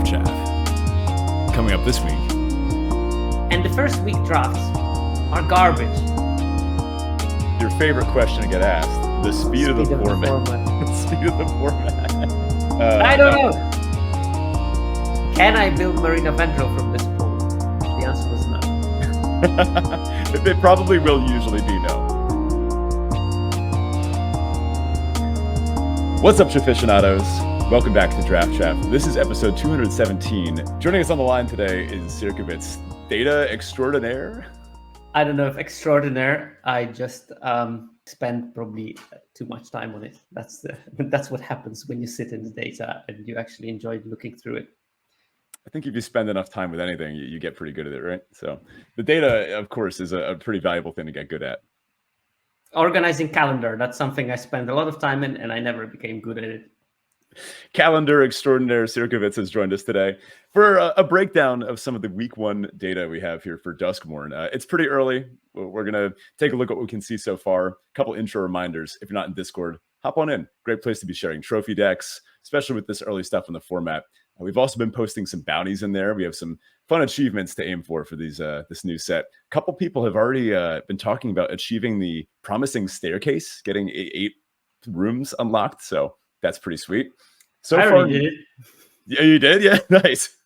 Draft Chaff. Coming up this week. And the first week drafts are garbage. Your favorite question to get asked, the speed of the format. The speed of the format. I don't know. Can I build Marina Vendro from this pool? The answer was no. It probably will usually be no. What's up, Chafficionados? Welcome back to Draft Chaff. This is episode 217. Joining us on the line today is Sierkovitz, data extraordinaire. I don't know if extraordinaire. I just spend probably too much time on it. That's what happens when you sit in the data and you actually enjoy looking through it. I think if you spend enough time with anything, you get pretty good at it, right? So the data, of course, is a pretty valuable thing to get good at. Organizing calendar, that's something I spend a lot of time in, and I never became good at it. Calendar extraordinaire Sierkovitz has joined us today for a breakdown of some of the week one data we have here for Duskmourn. It's pretty early. We're going to take a look at what we can see so far. A couple intro reminders. If you're not in Discord, hop on in. Great place to be sharing trophy decks, especially with this early stuff in the format. We've also been posting some bounties in there. We have some fun achievements to aim for these this new set. A couple people have already been talking about achieving the promising staircase, getting 8 rooms unlocked. So that's pretty sweet. So I already did it. Yeah, you did? Yeah, nice.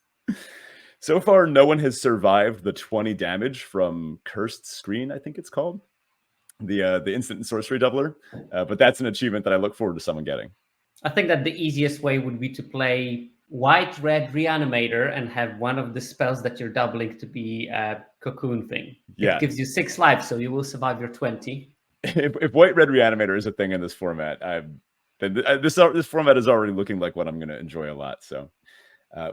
So far, no one has survived the 20 damage from Cursed Screen, I think it's called. The instant and sorcery doubler. But that's an achievement that I look forward to someone getting. I think that the easiest way would be to play white-red Reanimator and have one of the spells that you're doubling to be a cocoon thing. Yeah. It gives you 6 lives, so you will survive your 20. If white-red Reanimator is a thing in this format, this format is already looking like what I'm going to enjoy a lot. So,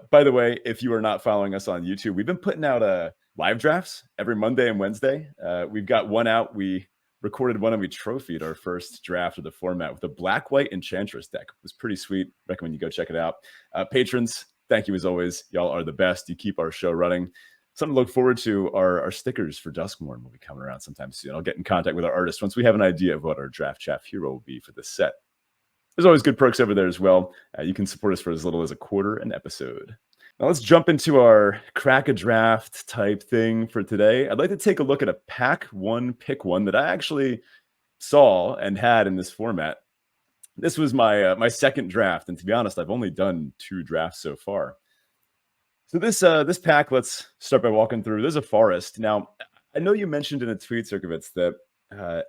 by the way, if you are not following us on YouTube, we've been putting out live drafts every Monday and Wednesday. We've got one out. We recorded one and we trophied our first draft of the format with a black-white Enchantress deck. It was pretty sweet. Recommend you go check it out. Patrons, thank you as always. Y'all are the best. You keep our show running. Something to look forward to are our stickers for Duskmourn will be coming around sometime soon. I'll get in contact with our artist once we have an idea of what our Draft Chaff hero will be for this set. There's always good perks over there as well. You can support us for as little as $0.25 an episode. Now let's jump into our crack a draft type thing for today. I'd like to take a look at a pack one, pick one that I actually saw and had in this format. This was my second draft, and to be honest, I've only done 2 drafts so far. So this pack, let's start by walking through. There's a forest. Now, I know you mentioned in a tweet, Sierkovitz, that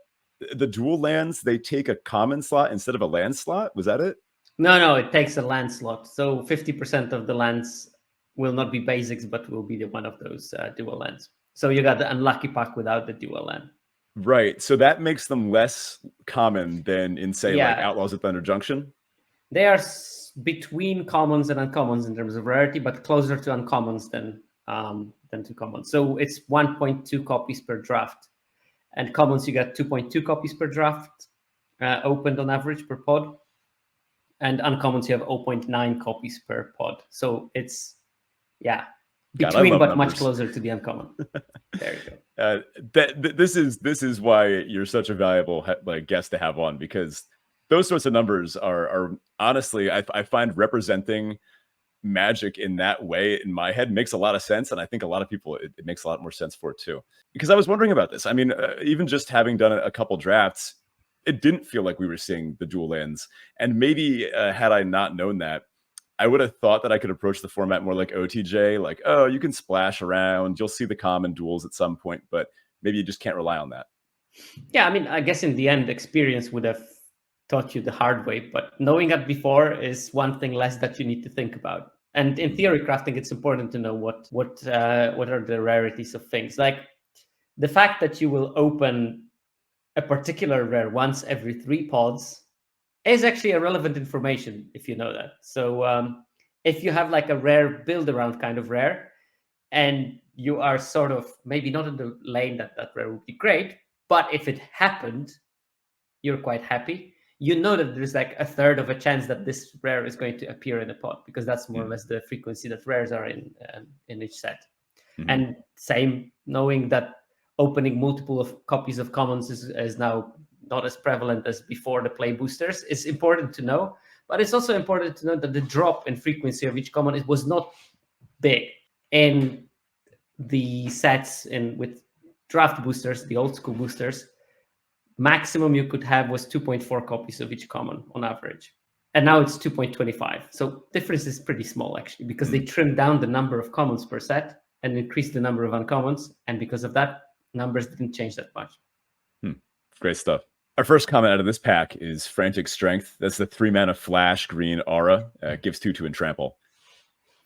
the dual lands, they take a common slot instead of a land slot. Was that it? No, it takes a land slot. So 50% of the lands will not be basics, but will be one of those dual lands. So you got the unlucky pack without the dual land. Right. So that makes them less common than in, say, like Outlaws of Thunder Junction? They are between commons and uncommons in terms of rarity, but closer to uncommons than to commons. So it's 1.2 copies per draft. And commons, you get 2.2 copies per draft opened on average per pod. And uncommons, you have 0.9 copies per pod. So it's, between, but much closer to the uncommon. There you go. This is why you're such a valuable guest to have on, because those sorts of numbers are honestly, I find representing Magic in that way in my head makes a lot of sense, and I think a lot of people it makes a lot more sense for too. Because I was wondering about this. I mean, even just having done a couple drafts, it didn't feel like we were seeing the dual lands. And maybe had I not known that, I would have thought that I could approach the format more like OTJ, like, oh, you can splash around, you'll see the common duels at some point, but maybe you just can't rely on that. Yeah, I mean, I guess in the end, experience would have taught you the hard way, but knowing that before is one thing less that you need to think about. And in theory crafting, it's important to know what are the rarities of things. Like the fact that you will open a particular rare once every 3 pods is actually a relevant information if you know that. So if you have like a rare build around kind of rare, and you are sort of maybe not in the lane that rare would be great, but if it happened, you're quite happy. You know that there's like a third of a chance that this rare is going to appear in a pod, because that's more or less the frequency that rares are in each set. Mm-hmm. And same, knowing that opening multiple of copies of commons is now not as prevalent as before the play boosters is important to know. But it's also important to note that the drop in frequency of each common was not big. In the sets with draft boosters, the old school boosters, maximum you could have was 2.4 copies of each common on average. And now it's 2.25. So difference is pretty small, actually, because they trimmed down the number of commons per set and increased the number of uncommons. And because of that, numbers didn't change that much. Great stuff. Our first comment out of this pack is Frantic Strength. That's the 3-mana flash green aura. Gives 2 to Entrample.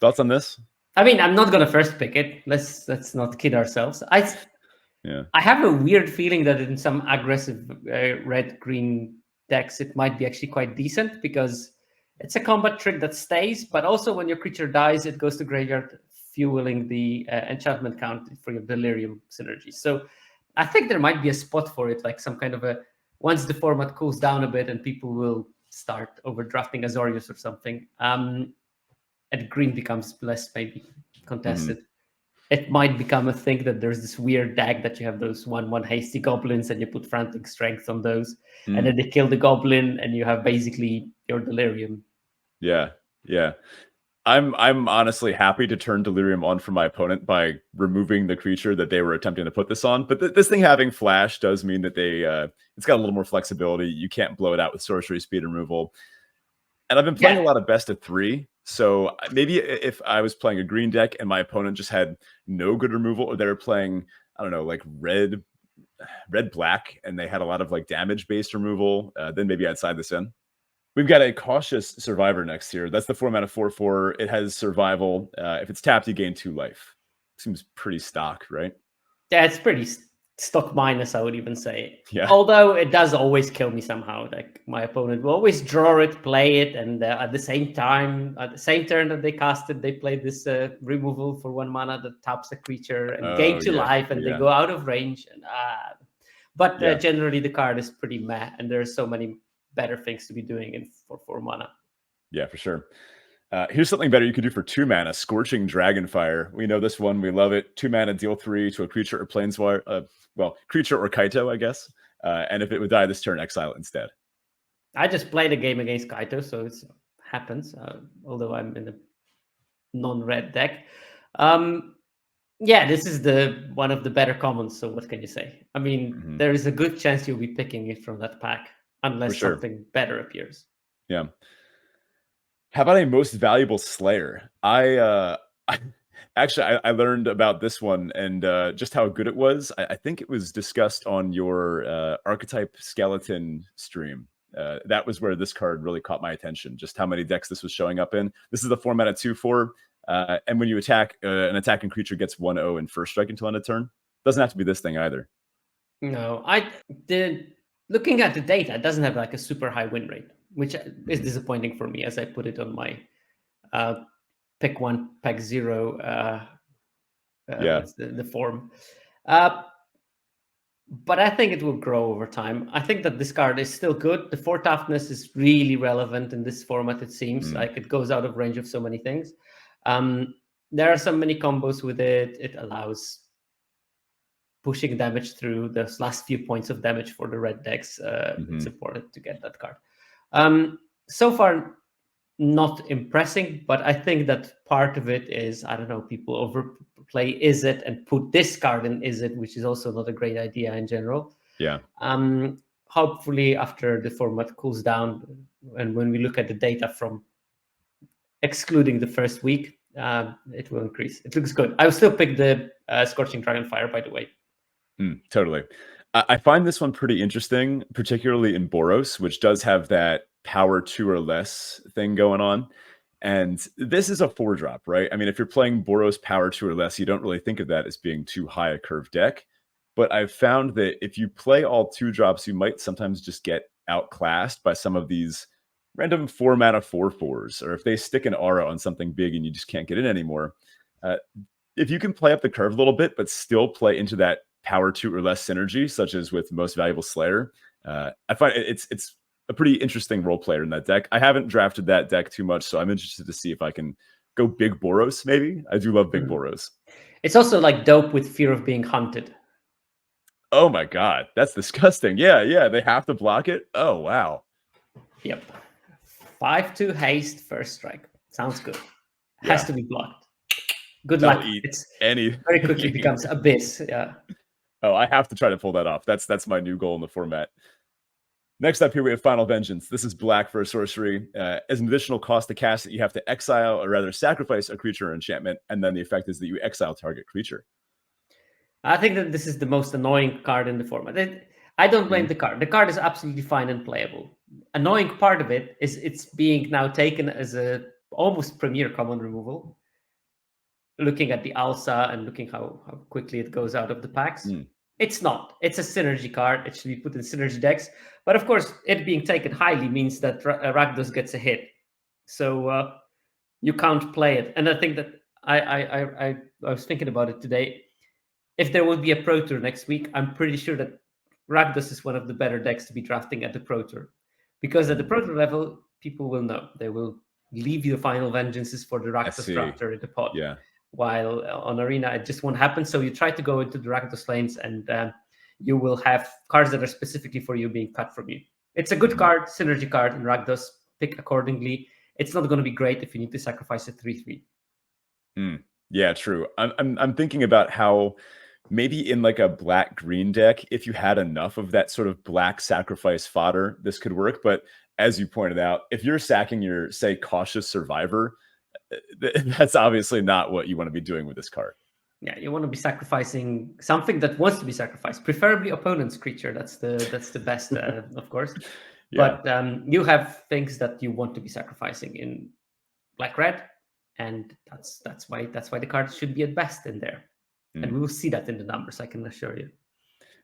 Thoughts on this? I mean, I'm not going to first pick it. Let's not kid ourselves. I have a weird feeling that in some aggressive red-green decks, it might be actually quite decent because it's a combat trick that stays, but also when your creature dies, it goes to graveyard, fueling the enchantment count for your Delirium synergy. So I think there might be a spot for it, like some kind of once the format cools down a bit and people will start overdrafting Azorius or something, and green becomes less maybe contested. It might become a thing that there's this weird deck that you have those 1/1 hasty goblins and you put Frantic Strength on those, and then they kill the goblin and you have basically your Delirium. Yeah. I'm honestly happy to turn Delirium on for my opponent by removing the creature that they were attempting to put this on. But this thing having flash does mean that it's got a little more flexibility. You can't blow it out with sorcery speed removal. And I've been playing a lot of best of 3. So maybe if I was playing a green deck and my opponent just had no good removal, or they were playing, I don't know, like red black, and they had a lot of like damage based removal, then maybe I'd side this in. We've got a Cautious Survivor next here. That's the 4-mana 4/4. It has survival. If it's tapped, you gain 2 life. Seems pretty stock, right? Yeah, it's pretty stock minus, I would even say. Yeah. Although it does always kill me somehow. Like my opponent will always draw it, play it, and at the same time, at the same turn that they cast it, they play this removal for 1 mana that taps a creature and gain 2 life, and they go out of range. And but generally the card is pretty meh, and there's so many better things to be doing for 4 mana. Yeah, for sure. Here's something better you could do for 2 mana: Scorching Dragonfire. We know this one. We love it. 2 mana, deal 3 to a creature or planeswalker. Creature or Kaito, I guess. And if it would die this turn, exile it instead. I just played a game against Kaito, so it happens. Although I'm in a non-red deck. This is one of the better commons. So what can you say? I mean, there is a good chance you'll be picking it from that pack, unless something better appears. Yeah. How about a Most Valuable Slayer? I learned about this one and just how good it was. I think it was discussed on your Archetype Skeleton stream. That was where this card really caught my attention, just how many decks this was showing up in. This is the 4-mana 2/4. And when you attack, an attacking creature gets 1/0 in first strike until end of turn. Doesn't have to be this thing either. No, looking at the data, it doesn't have like a super high win rate, which is disappointing for me, as I put it on my pick 1, pack 0 the form. But I think it will grow over time. I think that this card is still good. The 4 toughness is really relevant in this format, it seems. Like it goes out of range of so many things. There are so many combos with it. It allows pushing damage through those last few points of damage for the red decks. It's important to get that card. So far, not impressing, but I think that part of it is, I don't know, people overplay Izzet and put this card in Izzet, which is also not a great idea in general. Yeah. Hopefully, after the format cools down, and when we look at the data from excluding the first week, it will increase. It looks good. I will still pick the Scorching Dragonfire, by the way. Totally. I find this one pretty interesting, particularly in Boros, which does have that power 2 or less thing going on. And this is a 4-drop, right? I mean, if you're playing Boros power 2 or less, you don't really think of that as being too high a curve deck. But I've found that if you play all 2-drops, you might sometimes just get outclassed by some of these random 4-mana 4/4s, or if they stick an aura on something big and you just can't get in anymore. If you can play up the curve a little bit, but still play into that power 2 or less synergy, such as with Most Valuable Slayer, I find it's a pretty interesting role player in that deck. I haven't drafted that deck too much, so I'm interested to see if I can go big Boros, maybe. I do love big Boros. It's also like dope with Fear of Being Hunted. Oh my god, that's disgusting. Yeah, they have to block it. Oh, wow. Yep. 5/2 haste, first strike. Sounds good. Yeah. Has to be blocked. Good That'll luck. eat It's any. very quickly becomes abyss. Yeah. Oh, I have to try to pull that off. That's my new goal in the format. Next up here, we have Final Vengeance. This is black for a sorcery. As an additional cost to cast it, you have to exile, or rather sacrifice a creature or enchantment, and then the effect is that you exile target creature. I think that this is the most annoying card in the format. I don't blame the card. The card is absolutely fine and playable. Annoying part of it is it's being now taken as a almost premier common removal. Looking at the Alsa and looking how quickly it goes out of the packs. It's not. It's a synergy card. It should be put in synergy decks. But of course, it being taken highly means that Rakdos gets a hit. So you can't play it. And I think that I was thinking about it today. If there would be a Pro Tour next week, I'm pretty sure that Rakdos is one of the better decks to be drafting at the Pro Tour. Because at the Pro Tour level, people will know. They will leave you the Final Vengeances for the Rakdos drafter in the pod. Yeah. While on Arena, it just won't happen. So you try to go into the Rakdos lanes and you will have cards that are specifically for you being cut from you. It's a good card, synergy card in Rakdos. Pick accordingly. It's not going to be great if you need to sacrifice a 3/3. Yeah, true. I'm thinking about how maybe in like a black-green deck, if you had enough of that sort of black sacrifice fodder, this could work. But as you pointed out, if you're sacking your, say, Cautious Survivor, that's obviously not what you want to be doing with this card. Yeah, you want to be sacrificing something that wants to be sacrificed, preferably opponent's creature. That's the best, of course. Yeah. But you have things that you want to be sacrificing in black-red, and that's why the card should be at best in there. And we will see that in the numbers, I can assure you.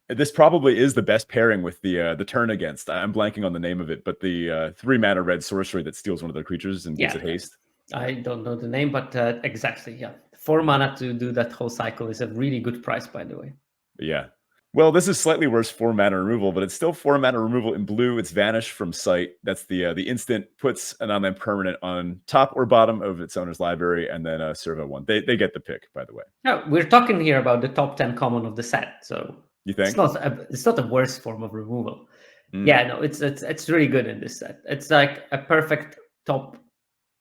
This probably is the best pairing with the Turn Against. I'm blanking on the name of it, but the 3-mana red sorcery that steals one of their creatures and gives it haste. I don't know the name, but exactly, yeah. 4 mana to do that whole cycle is a really good price, by the way. Yeah. Well, this is slightly worse 4-mana removal, but it's still 4-mana removal in blue. It's Vanish from sight. That's the instant puts an unland permanent on top or bottom of its owner's library, and then servo 1. They get the pick, by the way. Yeah, we're talking here about the top 10 common of the set, so you think it's not a worse form of removal. Yeah, no, it's really good in this set. It's like a perfect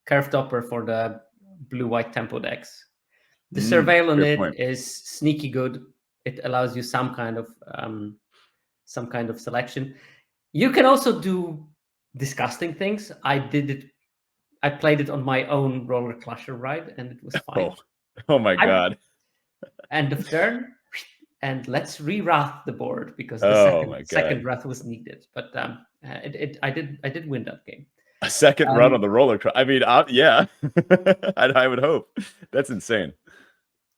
curve topper for the blue-white tempo decks. The Surveil on it is sneaky good. It allows you some kind of selection. You can also do disgusting things. I played it on my own Roller Clasher ride, and it was fine. Oh my god! End of turn, and let's re-wrath the board because the second wrath was needed. But I did win that game. A second run on the roller. I mean, yeah, I would hope. That's insane.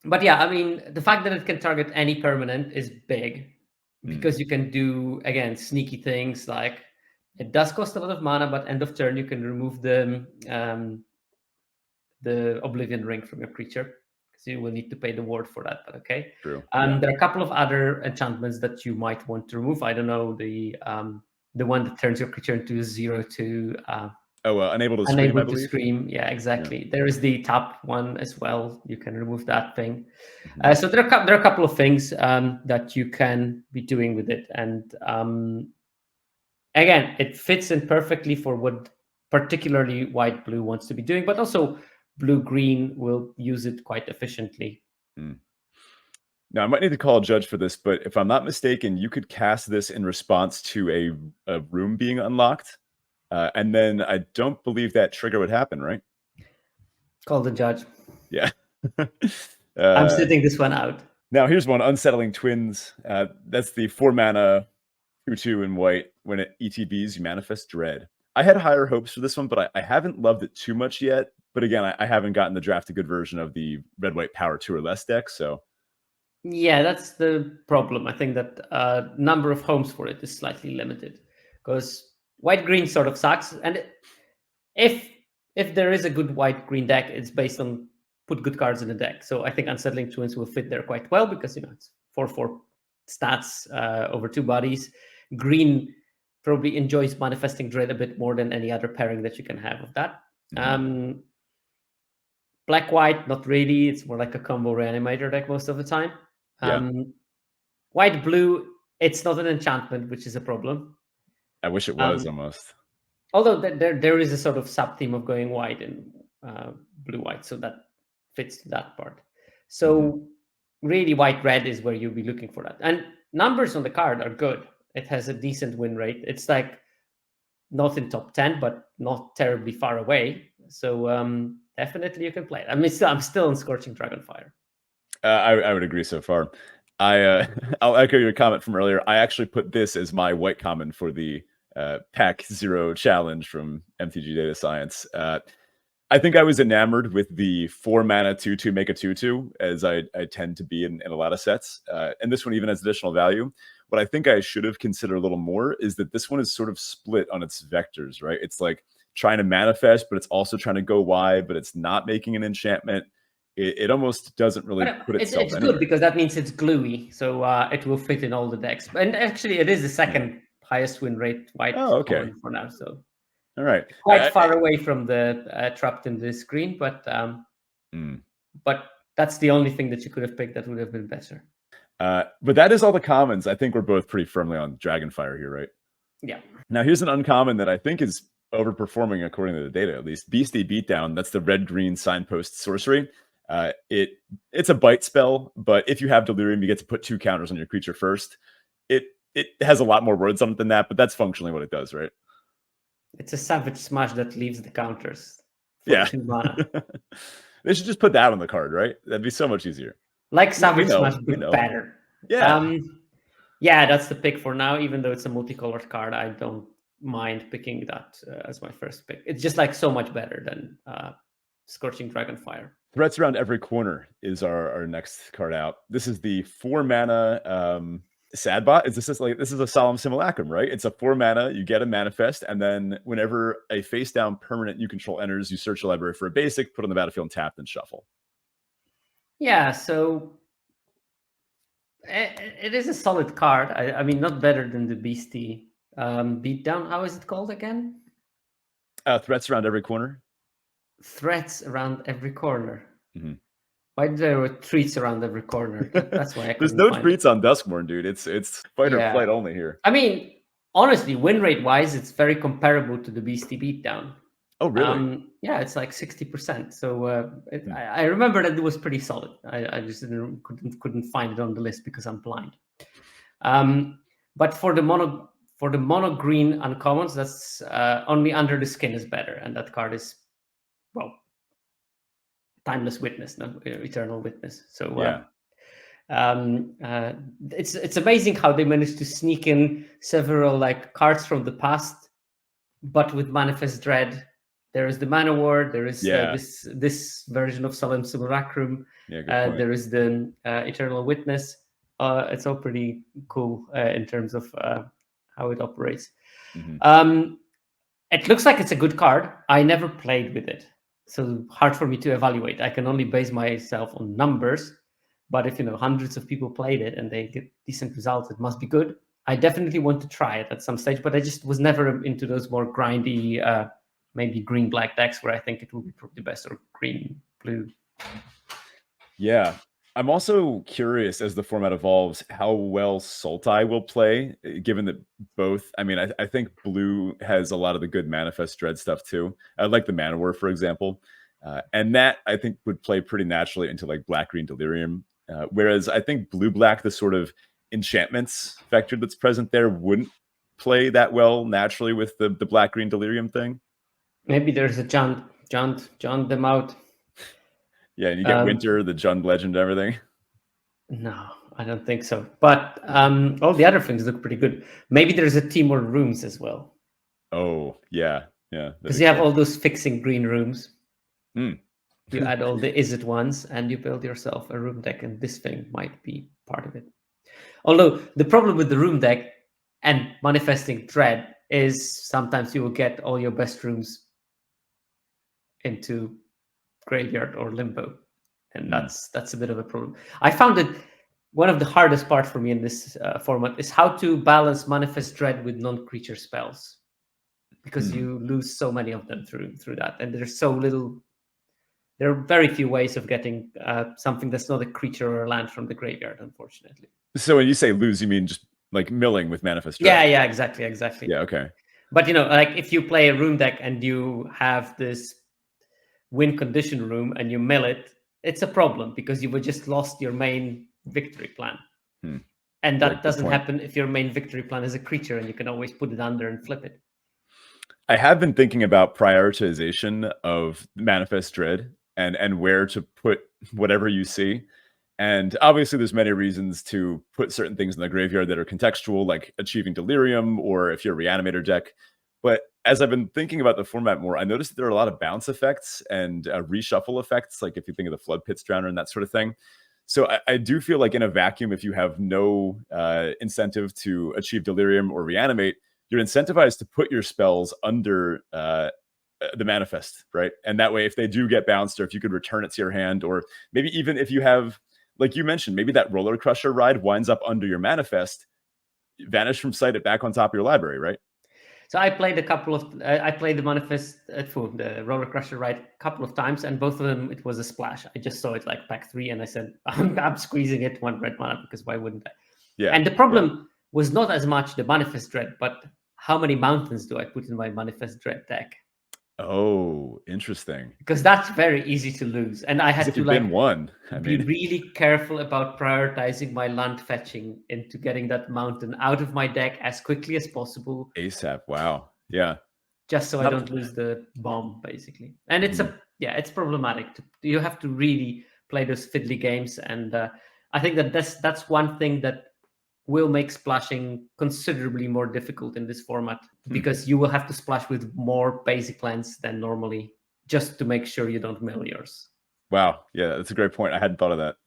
But yeah, I mean, the fact that it can target any permanent is big because you can do, again, sneaky things like it does cost a lot of mana, but end of turn you can remove the Oblivion Ring from your creature. So you will need to pay the ward for that, but okay. True. There are a couple of other enchantments that you might want to remove. I don't know, the one that turns your creature into 0/2. Unable to scream, unable to scream. Yeah, exactly. Yeah. There is the top one as well. You can remove that thing. So there are a couple of things that you can be doing with it, and again, it fits in perfectly for what particularly white-blue wants to be doing, but also blue-green will use it quite efficiently. Now, I might need to call a judge for this, but if I'm not mistaken, you could cast this in response to a room being unlocked. And then I don't believe that trigger would happen, right? Call the judge. Yeah. I'm sitting this one out. Now, here's one, Unsettling Twins. That's the 4-mana 2/2 in white. When it ETBs, you manifest Dread. I had higher hopes for this one, but I haven't loved it too much yet. But again, I haven't gotten the draft a good version of the red-white power 2 or less deck, so... Yeah, that's the problem. I think that number of homes for it is slightly limited because white-green sort of sucks. And if there is a good white-green deck, it's based on put good cards in the deck. So I think Unsettling Twins will fit there quite well because, it's 4/4 stats over 2 bodies. Green probably enjoys manifesting Dread a bit more than any other pairing that you can have of that. Black-white, not really. It's more like a combo reanimator deck most of the time. White-blue, it's not an enchantment, which is a problem. I wish it was almost. Although there is a sort of sub-theme of going white and blue-white, so that fits that part. So really white-red is where you'll be looking for that. And numbers on the card are good. It has a decent win rate. It's like not in top 10, but not terribly far away. So definitely you can play it. I mean, I'm still on Scorching Dragonfire. I would agree so far. I'll echo your comment from earlier. I actually put this as my white common for the Pack Zero challenge from MTG Data Science. I think I was enamored with the 4 mana 2/2 make a 2/2, as I tend to be in a lot of sets. And this one even has additional value. What I think I should have considered a little more is that this one is sort of split on its vectors, right? It's like trying to manifest, but it's also trying to go wide, but it's not making an enchantment. It almost doesn't really put itself It's anywhere. good because that means it's gluey, so it will fit in all the decks. And actually, it is the second highest win rate white okay. for now. So all right, quite far away from the trapped in the screen, but that's the only thing that you could have picked that would have been better. But that is all the commons. I think we're both pretty firmly on Dragonfire here, right? Yeah. Now here's an uncommon that I think is overperforming according to the data, at least. Beastie Beatdown. That's the red-green signpost sorcery. It's a bite spell, but if you have Delirium, you get to put 2 counters on your creature first. It has a lot more words on it than that, but that's functionally what it does, right? It's a Savage Smash that leaves the counters. Yeah. 2 mana. They should just put that on the card, right? That'd be so much easier. Like Savage Smash, but better. Yeah. Yeah, that's the pick for now. Even though it's a multicolored card, I don't mind picking that as my first pick. It's just like so much better than Scorching Dragonfire. Threats Around Every Corner is our next card out. This is the 4 mana Sadbot. This is a Solemn Simulacrum, right? It's a 4 mana. You get a manifest, and then whenever a face down permanent you control enters, you search your library for a basic, put on the battlefield, tap, and shuffle. Yeah, so it is a solid card. I mean, not better than the Beastie Beatdown. How is it called again? Threats Around Every Corner. Threats Around Every Corner. Why there were treats around every corner? That's why I There's no treats on Duskmourn, dude. It's fight or flight only here. I mean, honestly, win rate wise, it's very comparable to the Beastie Beatdown. Oh, really? Yeah, it's like 60%. So I remember that it was pretty solid. I just couldn't find it on the list because I'm blind. But for the mono green uncommons, that's only Under the Skin is better, and that card is, well, Timeless Witness, no, Eternal Witness. So it's amazing how they managed to sneak in several like cards from the past, but with Manifest Dread. There is the Manowar. There is this version of Solemn Simulacrum. There is the Eternal Witness. It's all pretty cool in terms of how it operates. It looks like it's a good card. I never played with it, so hard for me to evaluate. I can only base myself on numbers. But if hundreds of people played it and they get decent results, it must be good. I definitely want to try it at some stage, but I just was never into those more grindy, maybe green-black decks where I think it will be probably best, or green-blue. Yeah. I'm also curious as the format evolves how well Sultai will play, given that both, I mean, I think blue has a lot of the good Manifest Dread stuff too. I like the Manowar, for example. And that I think would play pretty naturally into like black-green Delirium. Whereas I think blue-black, the sort of enchantments vector that's present there, wouldn't play that well naturally with the black-green Delirium thing. Maybe there's a John them out. Yeah, and you get Winter, the Jund legend, everything. No, I don't think so. But all the other things look pretty good. Maybe there's a Timor rooms as well. Oh, yeah. Because you have all those fixing green rooms. You add all the Izzet ones, and you build yourself a room deck, and this thing might be part of it. Although the problem with the room deck and manifesting Dread is sometimes you will get all your best rooms into graveyard or limbo, and that's a bit of a problem. I found that one of the hardest parts for me in this format is how to balance Manifest Dread with non-creature spells, because you lose so many of them through that, and there's so little. There are very few ways of getting something that's not a creature or a land from the graveyard, unfortunately. So when you say lose, you mean just like milling with Manifest Dread? Yeah, exactly. Yeah, okay. But like if you play a room deck and you have this win condition room and you mill it, it's a problem because you would just lost your main victory plan. And that doesn't happen if your main victory plan is a creature and you can always put it under and flip it. I have been thinking about prioritization of Manifest Dread and where to put whatever you see. And obviously there's many reasons to put certain things in the graveyard that are contextual, like achieving Delirium, or if you're a Reanimator deck. But as I've been thinking about the format more, I noticed that there are a lot of bounce effects and reshuffle effects, like if you think of the Flood Pits Drowner and that sort of thing. So I do feel like in a vacuum, if you have no incentive to achieve Delirium or Reanimate, you're incentivized to put your spells under the Manifest, right? And that way, if they do get bounced, or if you could return it to your hand, or maybe even if you have, like you mentioned, maybe that Roller Crusher ride winds up under your Manifest, vanish from sight, it back on top of your library, right? So I played I played the Manifest, the Roller Crusher ride a couple of times, and both of them, it was a splash. I just saw it like pack 3, and I said, I'm squeezing it 1 red mana, because why wouldn't I? Yeah. And the problem was not as much the Manifest Dread, but how many mountains do I put in my Manifest Dread deck? Oh, interesting. Because that's very easy to lose, and I had to be really careful about prioritizing my land fetching into getting that mountain out of my deck as quickly as possible. ASAP. Wow. Yeah. Just so I don't lose the bomb, basically. And it's it's problematic. You have to really play those fiddly games, and I think that's one thing that will make splashing considerably more difficult in this format, because you will have to splash with more basic lands than normally, just to make sure you don't mill yours. Wow. Yeah, that's a great point. I hadn't thought of that.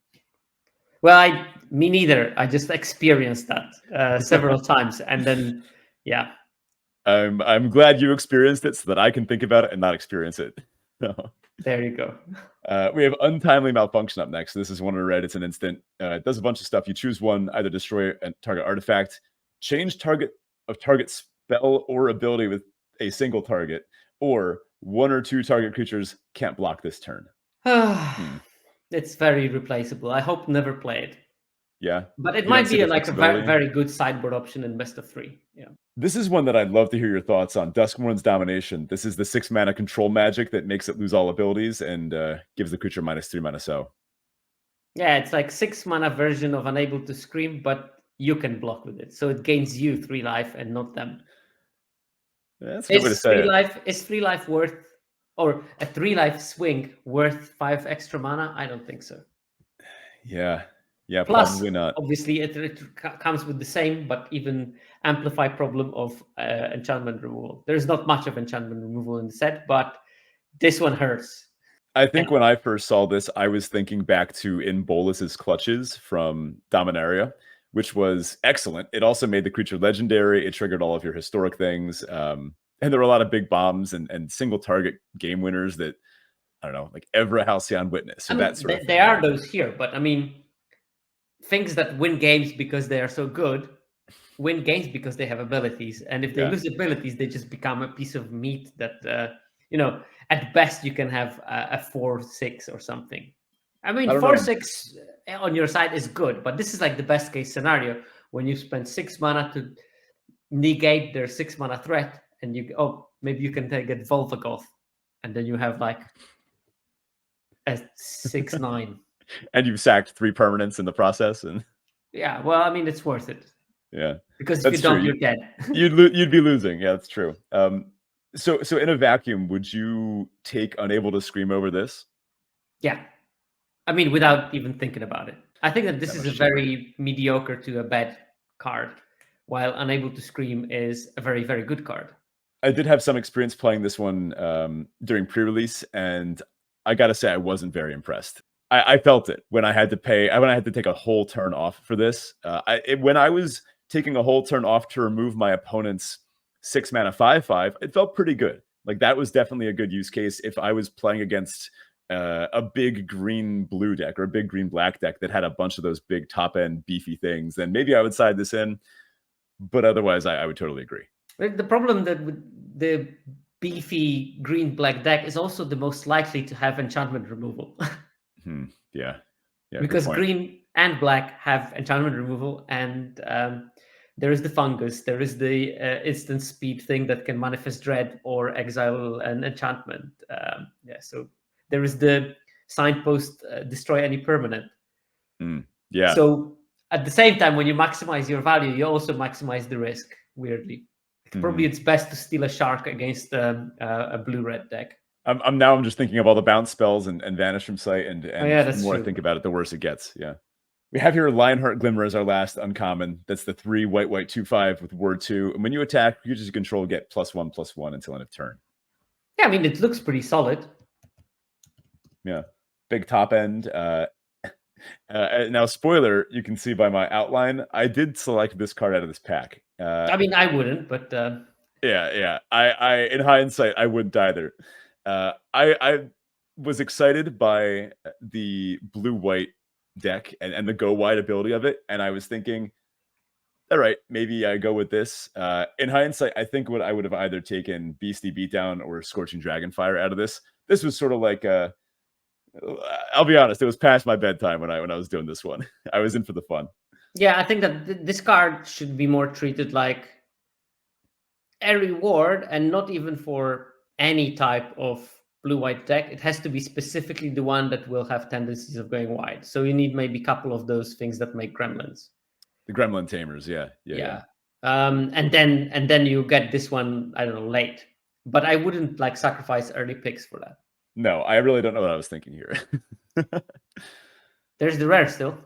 Well, me neither. I just experienced that several times, and then I'm glad you experienced it so that I can think about it and not experience it. There you go. We have Untimely Malfunction up next. This is one in red. It's an instant. It does a bunch of stuff. You choose one, either destroy a target artifact, change target spell or ability with a single target, or 1 or 2 target creatures can't block this turn. It's very replaceable. I hope never play it. Yeah. But it might be like a very, very good sideboard option in best of 3. Yeah. This is one that I'd love to hear your thoughts on. Duskmourn's Domination. This is the 6 mana control magic that makes it lose all abilities and gives the creature -3/-0. Yeah, it's like 6 mana version of Unable to Scream, but you can block with it. So it gains you 3 life and not them. That's a good way to say it. Is 3 life worth, or a 3 life swing worth 5 extra mana? I don't think so. Yeah. Yeah, plus, probably not. Obviously, it comes with the same, but even amplify problem of enchantment removal. There's not much of enchantment removal in the set, but this one hurts. I think when I first saw this, I was thinking back to In Bolus's Clutches from Dominaria, which was excellent. It also made the creature legendary. It triggered all of your historic things. And there were a lot of big bombs and single target game winners that, I don't know, like Evra Halcyon Witness. So that sort of thing. There are those here, but I mean, things that win games because they are so good win games because they have abilities, and if they lose abilities, they just become a piece of meat that at best you can have a 4/6 or something. I mean, 4/6 on your side is good, but this is like the best case scenario when you spend 6 mana to negate their 6 mana threat, and maybe you can get Volvagoth, and then you have like a 6/9. And you've sacked 3 permanents in the process, and well, I mean, it's worth it. Yeah, because if you don't, you're dead. You'd be losing. Yeah, that's true. So in a vacuum, would you take Unable to Scream over this? Yeah, I mean, without even thinking about it. I think that this is a very mediocre to a bad card, while Unable to Scream is a very, very good card. I did have some experience playing this one during pre-release, and I gotta say I wasn't very impressed. I felt it when I had to take a whole turn off for this. When I was taking a whole turn off to remove my opponent's 6 mana 5/5, it felt pretty good. Like that was definitely a good use case if I was playing against a big green-blue deck or a big green-black deck that had a bunch of those big top-end beefy things. Then maybe I would side this in, but otherwise I would totally agree. The problem that with the beefy green-black deck is also the most likely to have enchantment removal. Yeah. Because green and black have enchantment removal, and there is the fungus, there is the instant speed thing that can manifest dread or exile an enchantment. So there is the signpost, destroy any permanent. Yeah. So at the same time, when you maximize your value, you also maximize the risk, weirdly. Probably it's best to steal a shark against a blue-red deck. I'm just thinking of all the bounce spells and vanish from sight, and the more true. I think about it, the worse it gets. Yeah. We have here Lionheart Glimmer as our last uncommon. That's the 3 white 2/5 with word 2. And when you attack, creatures you control get +1/+1 until end of turn. Yeah, I mean, it looks pretty solid. Yeah. Big top end. Now, spoiler, you can see by my outline, I did select this card out of this pack. I mean, I wouldn't, but yeah. I in hindsight, I wouldn't either. I was excited by the blue-white deck and the go wide ability of it, and I was thinking, all right, maybe I go with this. In hindsight, I think what I would have either taken Beastie Beatdown or Scorching Dragonfire out of this. This was sort of like I'll be honest, it was past my bedtime when I was doing this one. I was in for the fun. Yeah, I think that this card should be more treated like a reward, and not even for any type of blue-white deck. It has to be specifically the one that will have tendencies of going wide. So you need maybe a couple of those things that make gremlins. The gremlin tamers, yeah. And then you get this one, I don't know, late. But I wouldn't like sacrifice early picks for that. No, I really don't know what I was thinking here. There's the rare still.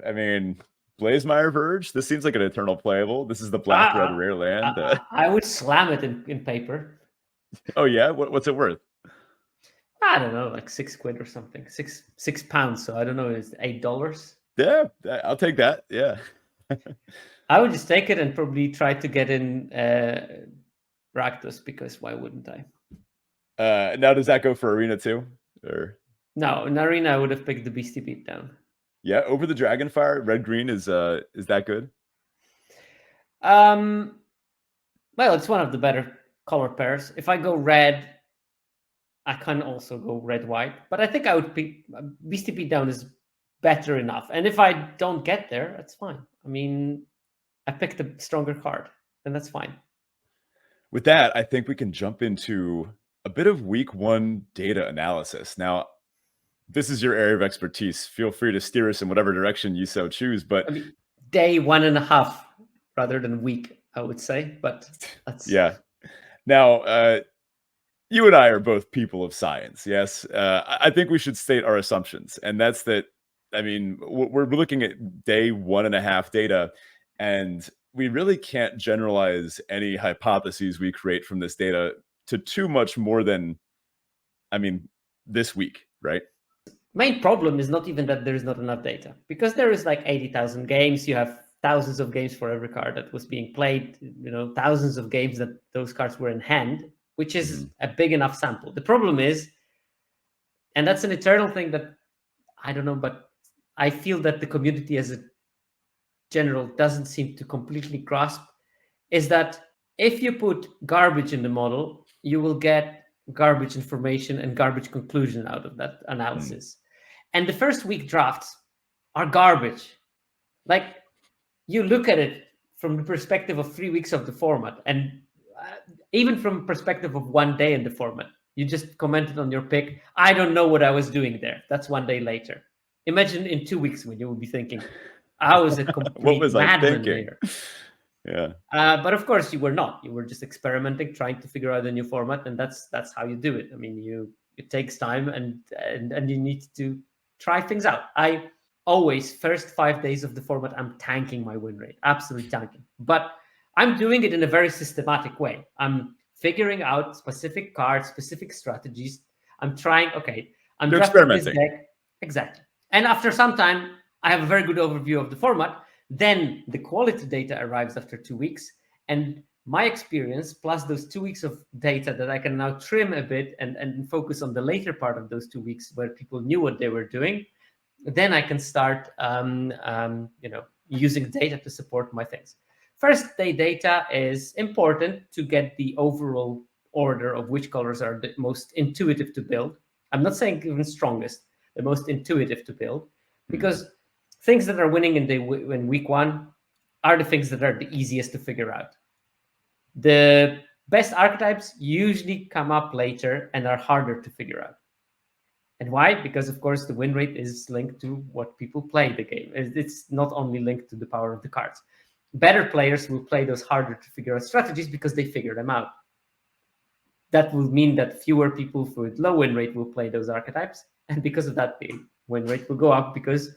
I mean, Blazemire Verge. This seems like an eternal playable. This is the black red rare land. I would slam it in paper. Oh yeah, what's it worth? I don't know, like £6 or something. Six pounds. So I don't know, it's $8. Yeah, I'll take that. Yeah. I would just take it and probably try to get in Rakdos, because why wouldn't I? Now, does that go for Arena too? Or no, in Arena I would have picked the Beastie Beatdown. Yeah, over the Dragonfire, red green is that good? Well, it's one of the better color pairs. If I go red, I can also go red white, but I think I would pick Beastie Beatdown is better enough. And if I don't get there, that's fine. I mean, I picked a stronger card, and that's fine. With that, I think we can jump into a bit of week 1 data analysis. Now, this is your area of expertise. Feel free to steer us in whatever direction you so choose. But I mean, day 1.5 rather than week, I would say. But that's Now, you and I are both people of science. Yes, I think we should state our assumptions, and that's that. I mean, we're looking at day 1.5 data, and we really can't generalize any hypotheses we create from this data to too much more than, I mean, this week, right? Main problem is not even that there is not enough data, because there is like 80,000 games. You have thousands of games for every card that was being played, thousands of games that those cards were in hand, which is a big enough sample. The problem is, and that's an eternal thing that I don't know, but I feel that the community as a general doesn't seem to completely grasp, is that if you put garbage in the model, you will get garbage information and garbage conclusion out of that analysis. And the first week drafts are garbage. Like, you look at it from the perspective of 3 weeks of the format, and even from perspective of 1 day in the format. You just commented on your pick. I don't know what I was doing there. That's 1 day later. Imagine in 2 weeks when you will be thinking, I was a complete what was I thinking? Here. Yeah. But of course you were not. You were just experimenting, trying to figure out a new format, and that's how you do it. I mean, it takes time, and you need to try things out. I always, first 5 days of the format, I'm tanking my win rate, absolutely tanking. But I'm doing it in a very systematic way. I'm figuring out specific cards, specific strategies. I'm trying. Okay, I'm experimenting. This deck. Exactly. And after some time, I have a very good overview of the format. Then the quality data arrives after 2 weeks, and my experience plus those 2 weeks of data that I can now trim a bit and focus on the later part of those 2 weeks where people knew what they were doing. Then I can start, using data to support my things. First day data is important to get the overall order of which colors are the most intuitive to build. I'm not saying even strongest, the most intuitive to build, because things that are winning in week 1 are the things that are the easiest to figure out. The best archetypes usually come up later and are harder to figure out. And why? Because, of course, the win rate is linked to what people play the game. It's not only linked to the power of the cards. Better players will play those harder to figure out strategies because they figure them out. That will mean that fewer people with low win rate will play those archetypes. And because of that, the win rate will go up because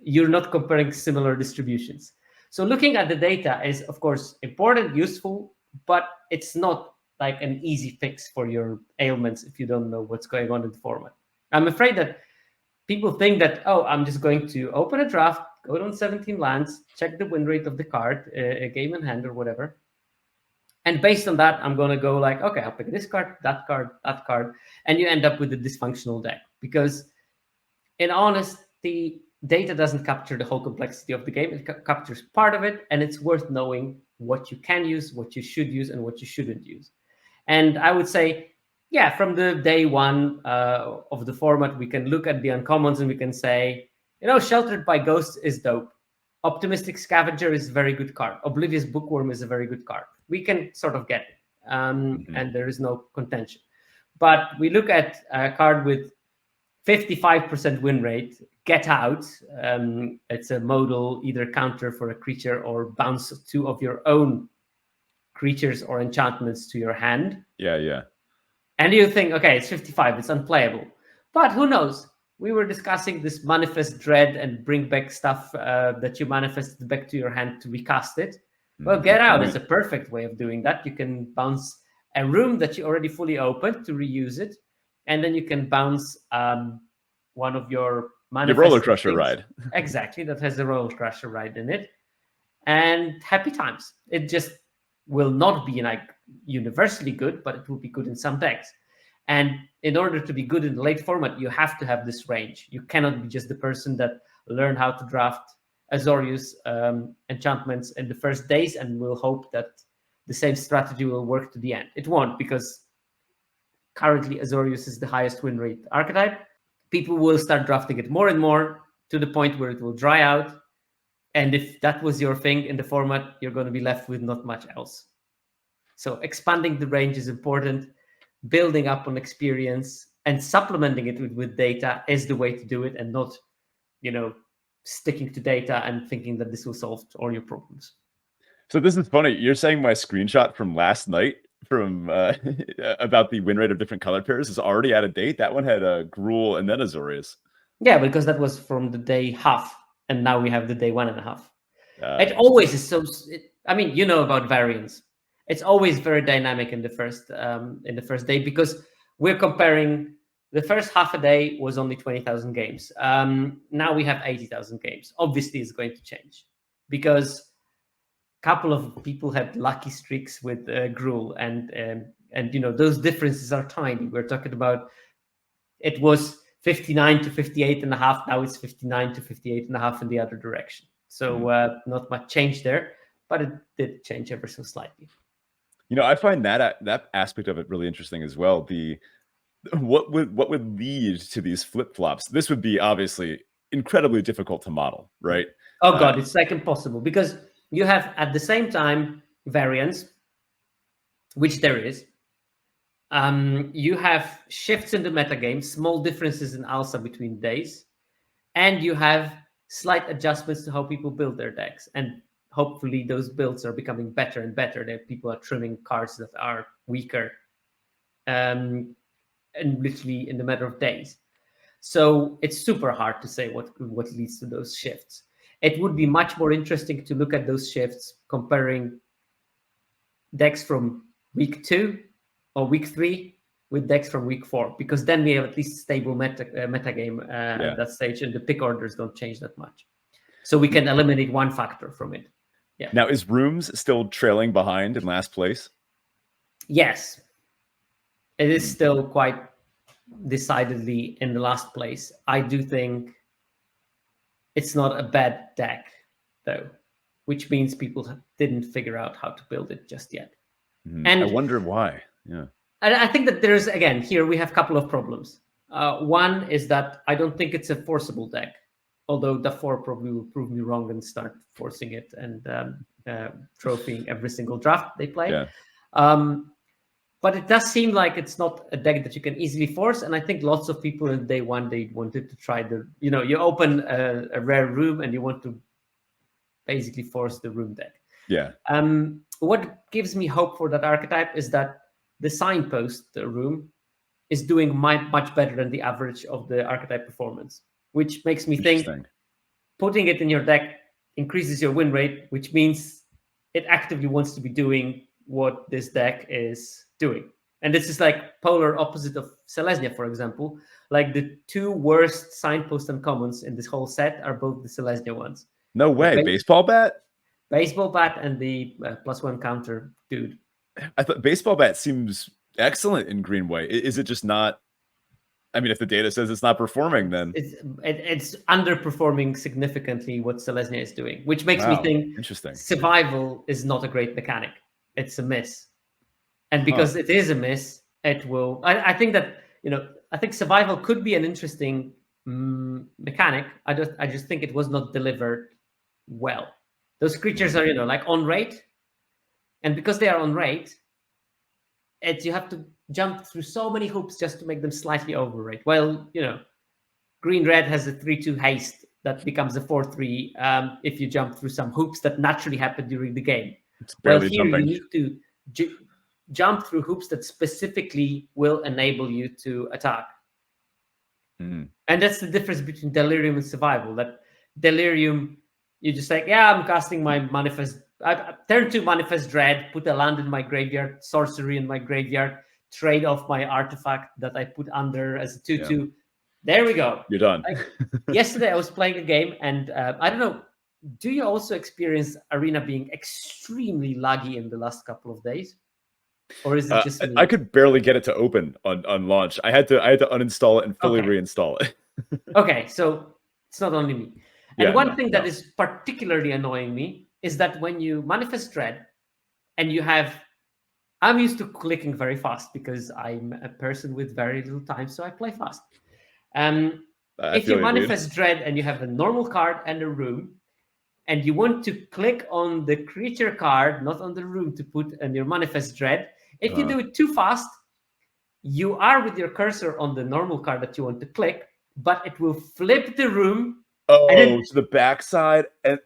you're not comparing similar distributions. So looking at the data is, of course, important, useful, but it's not like an easy fix for your ailments if you don't know what's going on in the format. I'm afraid that people think that, oh, I'm just going to open a draft, go down 17 lands, check the win rate of the card, a game in hand or whatever. And based on that, I'm going to go like, okay, I'll pick this card, that card, that card. And you end up with a dysfunctional deck because in honesty, data doesn't capture the whole complexity of the game. It captures part of it, and it's worth knowing what you can use, what you should use, and what you shouldn't use. And I would say, yeah, from the day one of the format, we can look at the uncommons and we can say, Sheltered by Ghosts is dope. Optimistic Scavenger is a very good card. Oblivious Bookworm is a very good card. We can sort of get it, and there is no contention. But we look at a card with 55% win rate, Get Out. It's a modal either counter for a creature or bounce 2 of your own creatures or enchantments to your hand. Yeah. And you think, okay, it's 55, it's unplayable. But who knows? We were discussing this manifest dread and bring back stuff that you manifested back to your hand to recast it. Well, Get Out is a perfect way of doing that. You can bounce a room that you already fully opened to reuse it. And then you can bounce one of your manifest Roller Crusher ride. Exactly, that has a Roller Crusher ride in it. And happy times. It just will not be like universally good, but it will be good in some decks. And in order to be good in the late format, you have to have this range. You cannot be just the person that learned how to draft Azorius enchantments in the first days and will hope that the same strategy will work to the end. It won't, because currently Azorius is the highest win rate archetype. People will start drafting it more and more to the point where it will dry out. And if that was your thing in the format, you're going to be left with not much else. So expanding the range is important. Building up on experience and supplementing it with data is the way to do it, and not, sticking to data and thinking that this will solve all your problems. So this is funny. You're saying my screenshot from last night from about the win rate of different color pairs is already out of date. That one had a Gruul and then Azorius. Yeah, because that was from the day half, and now we have the day 1.5. It always is so. About variance. It's always very dynamic in the first day, because we're comparing. The first half a day was only 20,000 games. Now we have 80,000 games. Obviously, it's going to change because a couple of people had lucky streaks with Gruul, and those differences are tiny. We're talking about it was 59 to 58.5. Now it's 59 to 58.5 in the other direction. So not much change there, but it did change ever so slightly. I find that aspect of it really interesting as well. What would lead to these flip-flops? This would be obviously incredibly difficult to model, right? Oh God, it's like impossible, because you have at the same time variance, which there is. You have shifts in the metagame, small differences in alpha between days, and you have slight adjustments to how people build their decks. And hopefully those builds are becoming better and better. That people are trimming cards that are weaker, and literally in the matter of days. So it's super hard to say what leads to those shifts. It would be much more interesting to look at those shifts comparing decks from week 2 or week 3 with decks from week 4, because then we have at least stable metagame at that stage, and the pick orders don't change that much. So we can eliminate one factor from it. Yeah. Now, is Rooms still trailing behind in last place? Yes. It is still quite decidedly in the last place. I do think it's not a bad deck, though, which means people didn't figure out how to build it just yet. And I wonder why. Yeah. And I think that there's, again, here we have a couple of problems. One is that I don't think it's a forcible deck. Although the 4 probably will prove me wrong and start forcing it and trophying every single draft they play. Yeah. But it does seem like it's not a deck that you can easily force. And I think lots of people in day one, they wanted to try you open a rare room and you want to basically force the room deck. Yeah. What gives me hope for that archetype is that the signpost room is doing much better than the average of the archetype performance, which makes me think putting it in your deck increases your win rate, which means it actively wants to be doing what this deck is doing. And this is like polar opposite of Selesnya, for example. Like the 2 worst signpost uncommons in this whole set are both the Selesnya ones. No way. Baseball bat? Baseball bat and the +1 counter dude. I thought baseball bat seems excellent in green white. Is it just not? I mean, if the data says it's not performing, then it's underperforming significantly what Selesnya is doing, which makes me think survival is not a great mechanic. It's a miss. And because it is a miss, it will. I think that I think survival could be an interesting mechanic. I just think it was not delivered well. Those creatures are like on rate, and because they are on rate, you have to jump through so many hoops just to make them slightly over rate. Well, green red has a 3/2 haste that becomes a 4/3 if you jump through some hoops that naturally happen during the game. Well, here jumping. you need to jump through hoops that specifically will enable you to attack. And that's the difference between Delirium and Survival. That Delirium, you're just like, I'm casting my Manifest. I turn 2 Manifest Dread, put a land in my graveyard, sorcery in my graveyard, trade off my artifact that I put under as a 2/2. Yeah. There we go. You're done. Like, yesterday I was playing a game, and I don't know, do you also experience Arena being extremely laggy in the last couple of days? Or is it just me? I could barely get it to open on launch. I had to uninstall it and fully reinstall it. Okay, so it's not only me. And one thing that is particularly annoying me is that when you Manifest Dread and I'm used to clicking very fast because I'm a person with very little time, so I play fast. If you Manifest Dread and you have a normal card and a room, and you want to click on the creature card, not on the room, to put in your Manifest Dread, if you do it too fast, you are with your cursor on the normal card that you want to click, but it will flip the room. To the backside. And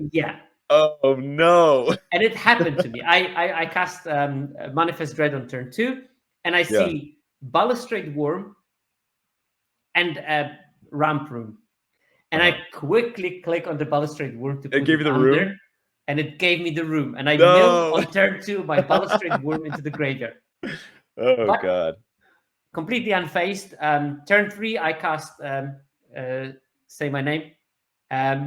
oh no! And it happened to me. I cast Manifest Dread on turn 2, and I see Balustrade Worm and Ramp Room. And I quickly click on the Balustrade Worm to put it gave you the room, and it gave me the room. And I milled on turn 2 my Balustrade Worm into the graveyard. But God! Completely unfazed. Turn 3, I cast say my name,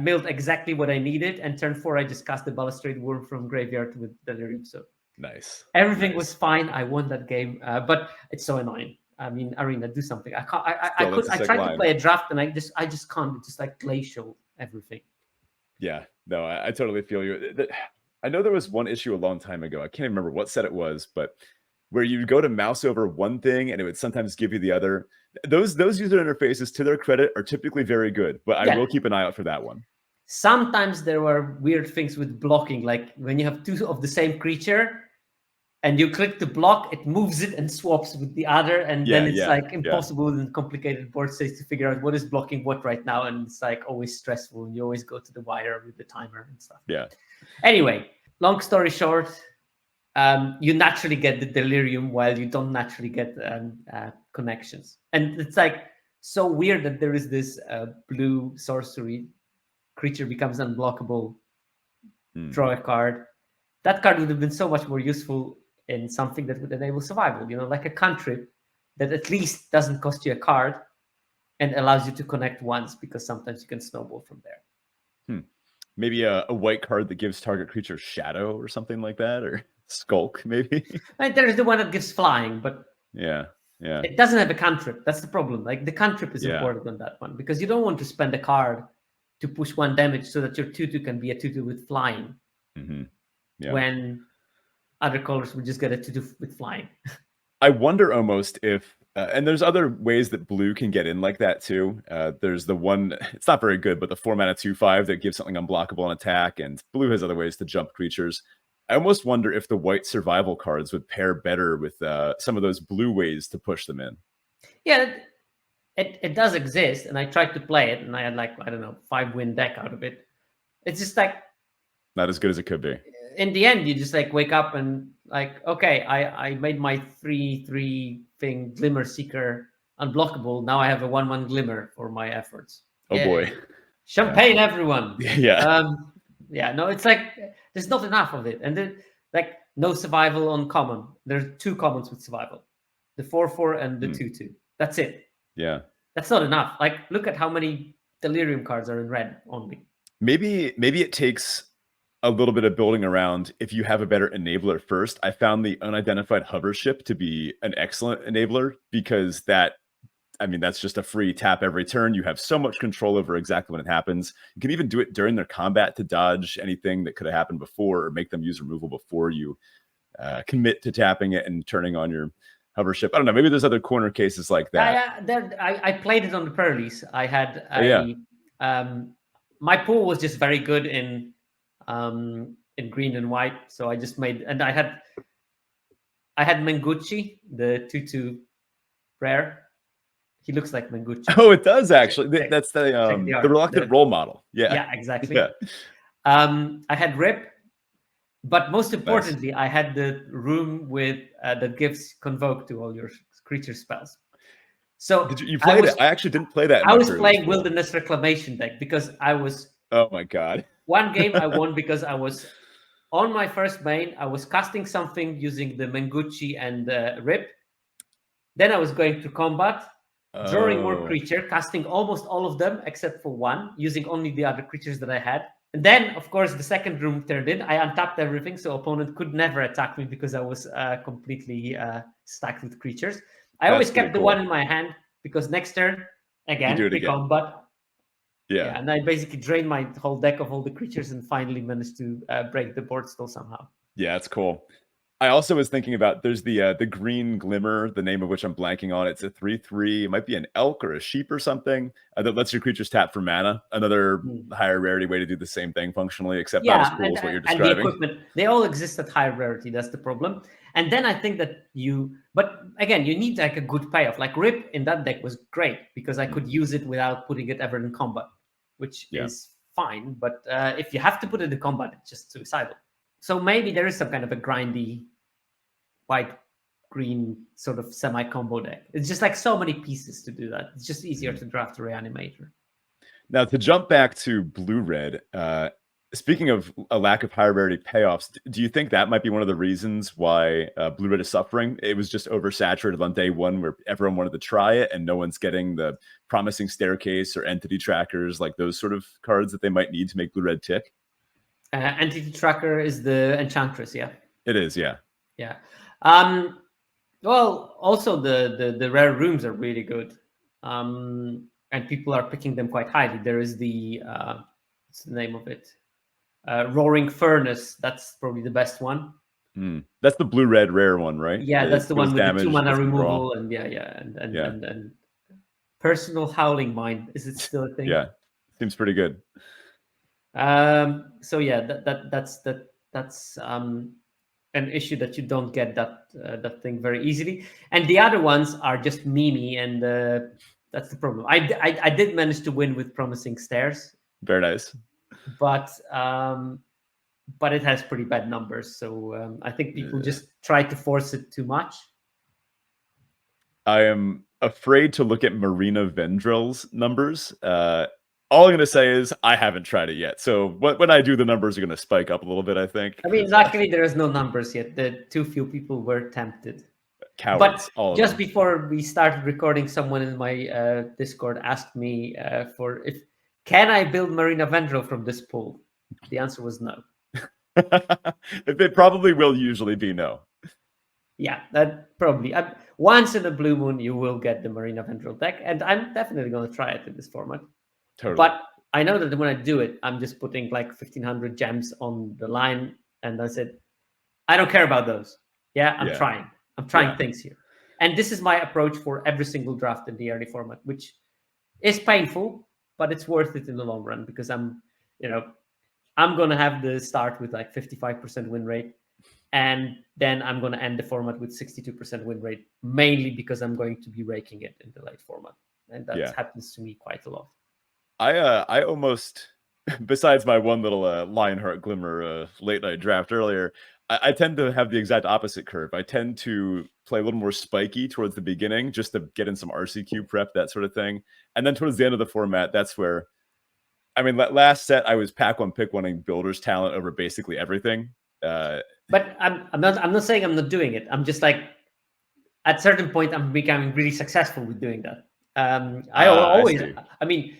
milled exactly what I needed, and turn 4, I just cast the Balustrade Worm from graveyard with Delirium. So nice. Everything was fine. I won that game, but it's so annoying. I mean, Arena, do something. I can't. I tried to play a draft, and I just can't. It's just like glacial everything. Yeah, no, I totally feel you. I know there was one issue a long time ago. I can't remember what set it was, but where you go to mouse over one thing and it would sometimes give you the other. Those user interfaces, to their credit, are typically very good, but I will keep an eye out for that one. Sometimes there were weird things with blocking, like when you have 2 of the same creature and you click the block, it moves it and swaps with the other, and then it's like impossible in complicated board states to figure out what is blocking what right now, and it's like always stressful, and you always go to the wire with the timer and stuff. Yeah. Anyway, long story short, you naturally get the Delirium while you don't naturally get connections. And it's like so weird that there is this blue sorcery, creature becomes unblockable, draw a card. That card would have been so much more useful in something that would enable survival, like a cantrip that at least doesn't cost you a card and allows you to connect once, because sometimes you can snowball from there. Maybe a white card that gives target creature shadow or something like that, or skulk, maybe. There's the one that gives flying, but it doesn't have a cantrip. That's the problem. Like, the cantrip is important on that one, because you don't want to spend a card to push 1 damage so that your 2/2 can be a 2/2 with flying. When other colors would just get a 2/2 with flying. I wonder almost if And there's other ways that blue can get in like that too. There's the one, it's not very good, but the 4-mana 2/5 that gives something unblockable on attack, and blue has other ways to jump creatures. I almost wonder if the white survival cards would pair better with some of those blue ways to push them in. Yeah, it does exist, and I tried to play it, and I had like, I don't know, 5-win deck out of it. It's just like not as good as it could be. In the end, you just like wake up and like, okay, I made my 3/3 thing Glimmer Seeker unblockable. Now I have a 1/1 Glimmer for my efforts. Oh boy, champagne, everyone! Yeah, no, it's like there's not enough of it, and then like no survival on common. There's 2 commons with survival, the 4/4 and the 2/2. That's it. Yeah, that's not enough. Like, look at how many Delirium cards are in red only. Maybe it takes a little bit of building around if you have a better enabler first. I found the unidentified hover ship to be an excellent enabler because that's just a free tap every turn. You have so much control over exactly when it happens. You can even do it during their combat to dodge anything that could have happened before, or make them use removal before you commit to tapping it and turning on your hover ship. I don't know. Maybe there's other corner cases like that. I played it on the Pearlies. I had my pool was just very good in green and white, so I just made, and I had Mengucci, the 2/2 rare. He looks like Mengucci. Oh, it does actually. That's the reluctant role model. Yeah, exactly. I had Rip, but most importantly, I had the room with that gives Convoke to all your creature spells. So you played it? I actually didn't play that. I was playing Wilderness Reclamation deck because I was. Oh my god! One game I won because I was on my first main. I was casting something using the Mengucci and Rip. Then I was going to combat, drawing more creature, casting almost all of them except for one, using only the other creatures that I had. And then, of course, the second room turned in. I untapped everything, so opponent could never attack me because I was completely stacked with creatures. I always kept the one in my hand because next turn, again, combat. Yeah, and I basically drained my whole deck of all the creatures and finally managed to break the board still somehow. Yeah, that's cool. I also was thinking about there's the green Glimmer, the name of which I'm blanking on. It's a 3/3. It might be an elk or a sheep or something that lets your creatures tap for mana. Another higher rarity way to do the same thing functionally, except not as cool as what you're describing. And the equipment, they all exist at higher rarity. That's the problem. And then I think that but again, you need like a good payoff. Like Rip in that deck was great because I could use it without putting it ever in combat, which is fine. But if you have to put it in combat, it's just suicidal. So maybe there is some kind of a grindy white-green sort of semi-combo deck. It's just like so many pieces to do that. It's just easier to draft a Reanimator. Now, to jump back to blue-red, speaking of a lack of higher rarity payoffs, do you think that might be one of the reasons why blue-red is suffering? It was just oversaturated on day one where everyone wanted to try it and no one's getting the Promising Staircase or Entity Trackers, like those sort of cards that they might need to make blue-red tick? Entity Tracker is the Enchantress, yeah? It is, yeah. Yeah. Well, also the rare rooms are really good. And people are picking them quite highly. There is the, what's the name of it? Roaring Furnace. That's probably the best one. That's the blue-red rare one, right? Yeah, that's the one with the 2 mana removal and and Personal Howling Mine. Is it still a thing? Yeah, seems pretty good. So yeah, that's an issue that you don't get that thing very easily, and the other ones are just memey, and that's the problem. I did manage to win with Promising Stairs. Very nice. But it has pretty bad numbers, so I think people just try to force it too much. I am afraid to look at Marina Vendrill's numbers. All I'm going to say is I haven't tried it yet. So when I do, the numbers are going to spike up a little bit, I think. I mean, luckily there is no numbers yet. The too few people were tempted. Cowards, but just before we started recording, someone in my Discord asked me can I build Marina Vendrill from this pool? The answer was no. It probably will usually be no. Yeah, that probably. Once in a blue moon, you will get the Marina Vendrill deck, and I'm definitely going to try it in this format. Totally. But I know that when I do it, I'm just putting like 1,500 gems on the line, and I said, I don't care about those. Yeah, I'm trying. I'm trying things here. And this is my approach for every single draft in the early format, which is painful, but it's worth it in the long run because I'm going to have the start with like 55% win rate. And then I'm going to end the format with 62% win rate, mainly because I'm going to be raking it in the late format. And that happens to me quite a lot. I almost, besides my one little Lionheart Glimmer late night draft earlier, I tend to have the exact opposite curve. I tend to play a little more spiky towards the beginning, just to get in some RCQ prep, that sort of thing. And then towards the end of the format, that's where, I mean, last set I was pack one, pick one, and builder's talent over basically everything. But I'm not saying I'm not doing it. I'm just like, at a certain point, I'm becoming really successful with doing that. I mean,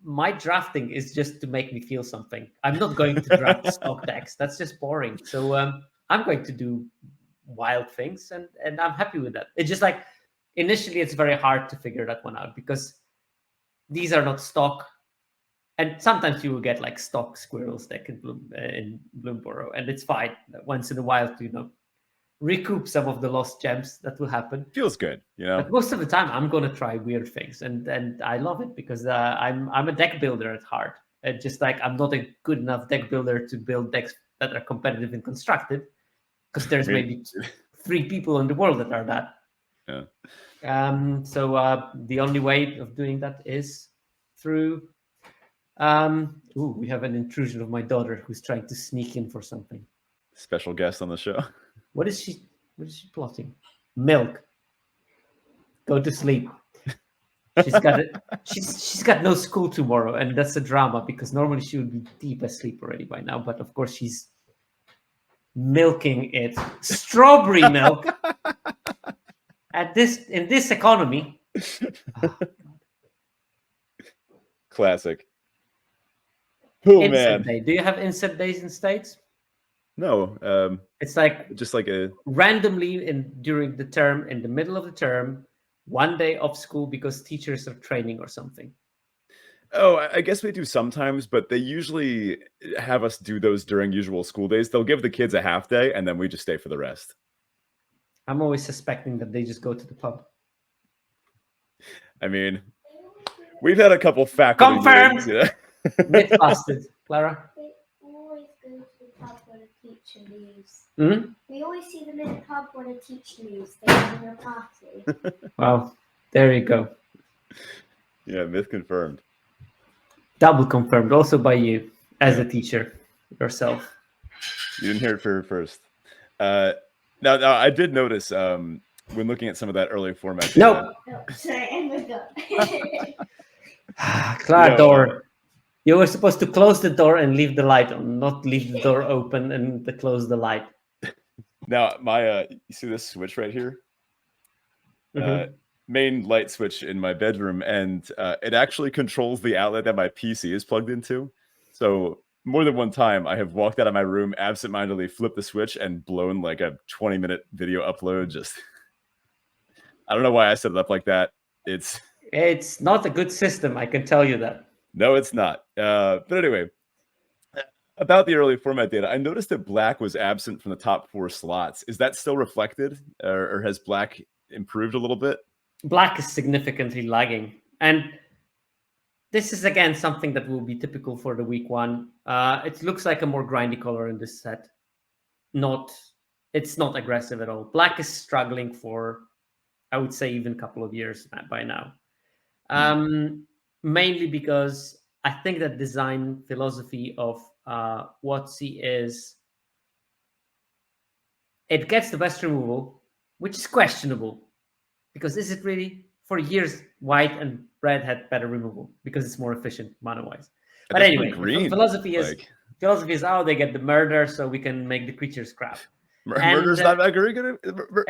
my drafting is just to make me feel something. I'm not going to draft stock decks. That's just boring. So I'm going to do wild things, and I'm happy with that. It's just like, initially, it's very hard to figure that one out because these are not stock. And sometimes you will get like stock squirrels deck in Bloomborough, and it's fine once in a while to recoup some of the lost gems. That will happen. Feels good, But most of the time, I'm gonna try weird things, and I love it because I'm a deck builder at heart. And just like I'm not a good enough deck builder to build decks that are competitive and constructed, because there's maybe 3 people in the world that are that. Yeah. So the only way of doing that is through. We have an intrusion of my daughter who's trying to sneak in for something. Special guest on the show. What is she plotting? Milk. Go to sleep. She's got it. She's got no school tomorrow, and that's a drama because normally she would be deep asleep already by now. But of course, she's milking it. Strawberry milk. In this economy. Oh, Classic. Oh Inset man. day. Do you have inset days in States? No. It's like just like a randomly during the term, in the middle of the term, one day off school because teachers are training or something. Oh, I guess we do sometimes, but they usually have us do those during usual school days. They'll give the kids a half day, and then we just stay for the rest. I'm always suspecting that they just go to the pub. I mean, we've had a couple faculty confirmed. Meetings, Myth busted, Clara. They always go to the pub when a teacher leaves. Hmm? We always see them in the pub when a teacher leaves. They're having a party. Wow, there you go. Yeah, myth confirmed. Double confirmed, also by you as a teacher yourself. You didn't hear it first. Now, I did notice when looking at some of that early format. No. Sorry, I forgot. Clara, door. You were supposed to close the door and leave the light on, not leave the door open and close the light. Now, you see this switch right here? Mm-hmm. Main light switch in my bedroom, and it actually controls the outlet that my PC is plugged into. So more than one time, I have walked out of my room, absentmindedly flipped the switch, and blown like a 20-minute video upload. Just, I don't know why I set it up like that. It's not a good system, I can tell you that. No, it's not. But anyway, about the early format data, I noticed that black was absent from the top 4 slots. Is that still reflected, or has black improved a little bit? Black is significantly lagging. And this is, again, something that will be typical for the week 1. It looks like a more grindy color in this set. It's not aggressive at all. Black is struggling for, I would say, even a couple of years by now. Mainly because I think that design philosophy of WotC is, it gets the best removal, which is questionable. Because is it really? For years, white and red had better removal because it's more efficient mana-wise. But anyway, philosophy is they get the murder, so we can make the creatures crap. Murder's not that very good.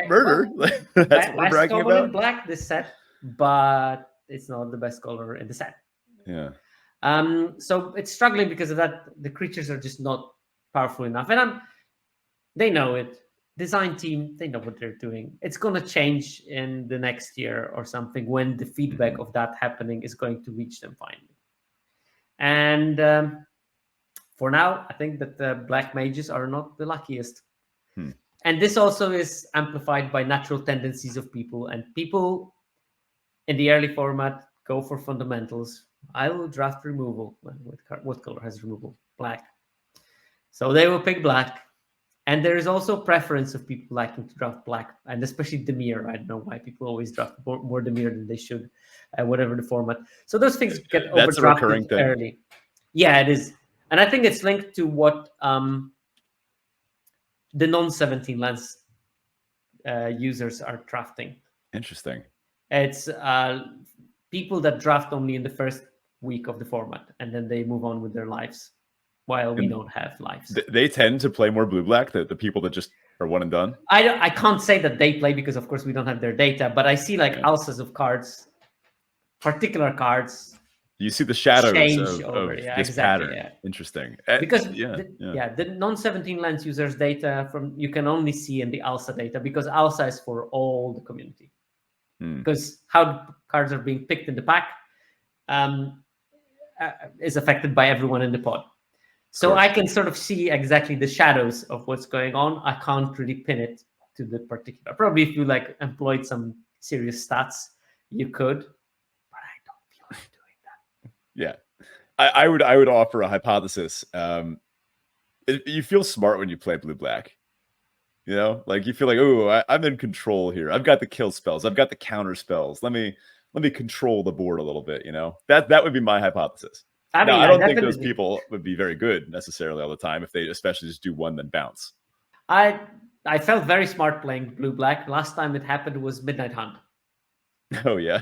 Murder. That's what we're bragging about. In black this set, but it's not the best color in the set. Yeah. So it's struggling because of that. The creatures are just not powerful enough, and they know it. Design team, they know what they're doing. It's going to change in the next year or something when the feedback of that happening is going to reach them finally. And for now, I think that the black mages are not the luckiest. And this also is amplified by natural tendencies of people. And people in the early format go for fundamentals. I will draft removal. What color has removal? Black. So they will pick black. And there is also preference of people liking to draft black, and especially Demir. I don't know why people always draft more Demir than they should, whatever the format. So those things get That's a recurring overdrafted thing. early. Yeah, it is. And I think it's linked to what the non-17 lands users are drafting. Interesting. It's people that draft only in the first week of the format, and then they move on with their lives, while we don't have lives. They tend to play more blue-black, the people that just are one and done? I can't say that they play because, of course, we don't have their data, but I see like alsas of cards, particular cards. You see the shadows change of over. this pattern. Yeah. Interesting. Because the non-17 lands users data you can only see in the ALSA data, because ALSA is for all the community. Because how cards are being picked in the pack is affected by everyone in the pod. So I can sort of see exactly the shadows of what's going on. I can't really pin it to the particular. Probably if you like employed some serious stats, you could. But I don't feel like doing that. Yeah, I would offer a hypothesis. You feel smart when you play blue-black. You know, like you feel like, oh, I'm in control here. I've got the kill spells. I've got the counter spells. Let me control the board a little bit. You know, that would be my hypothesis. I don't think those people would be very good necessarily all the time if they especially just do one then bounce. I felt very smart playing blue-black. Last time it happened was Midnight Hunt. Oh, yeah.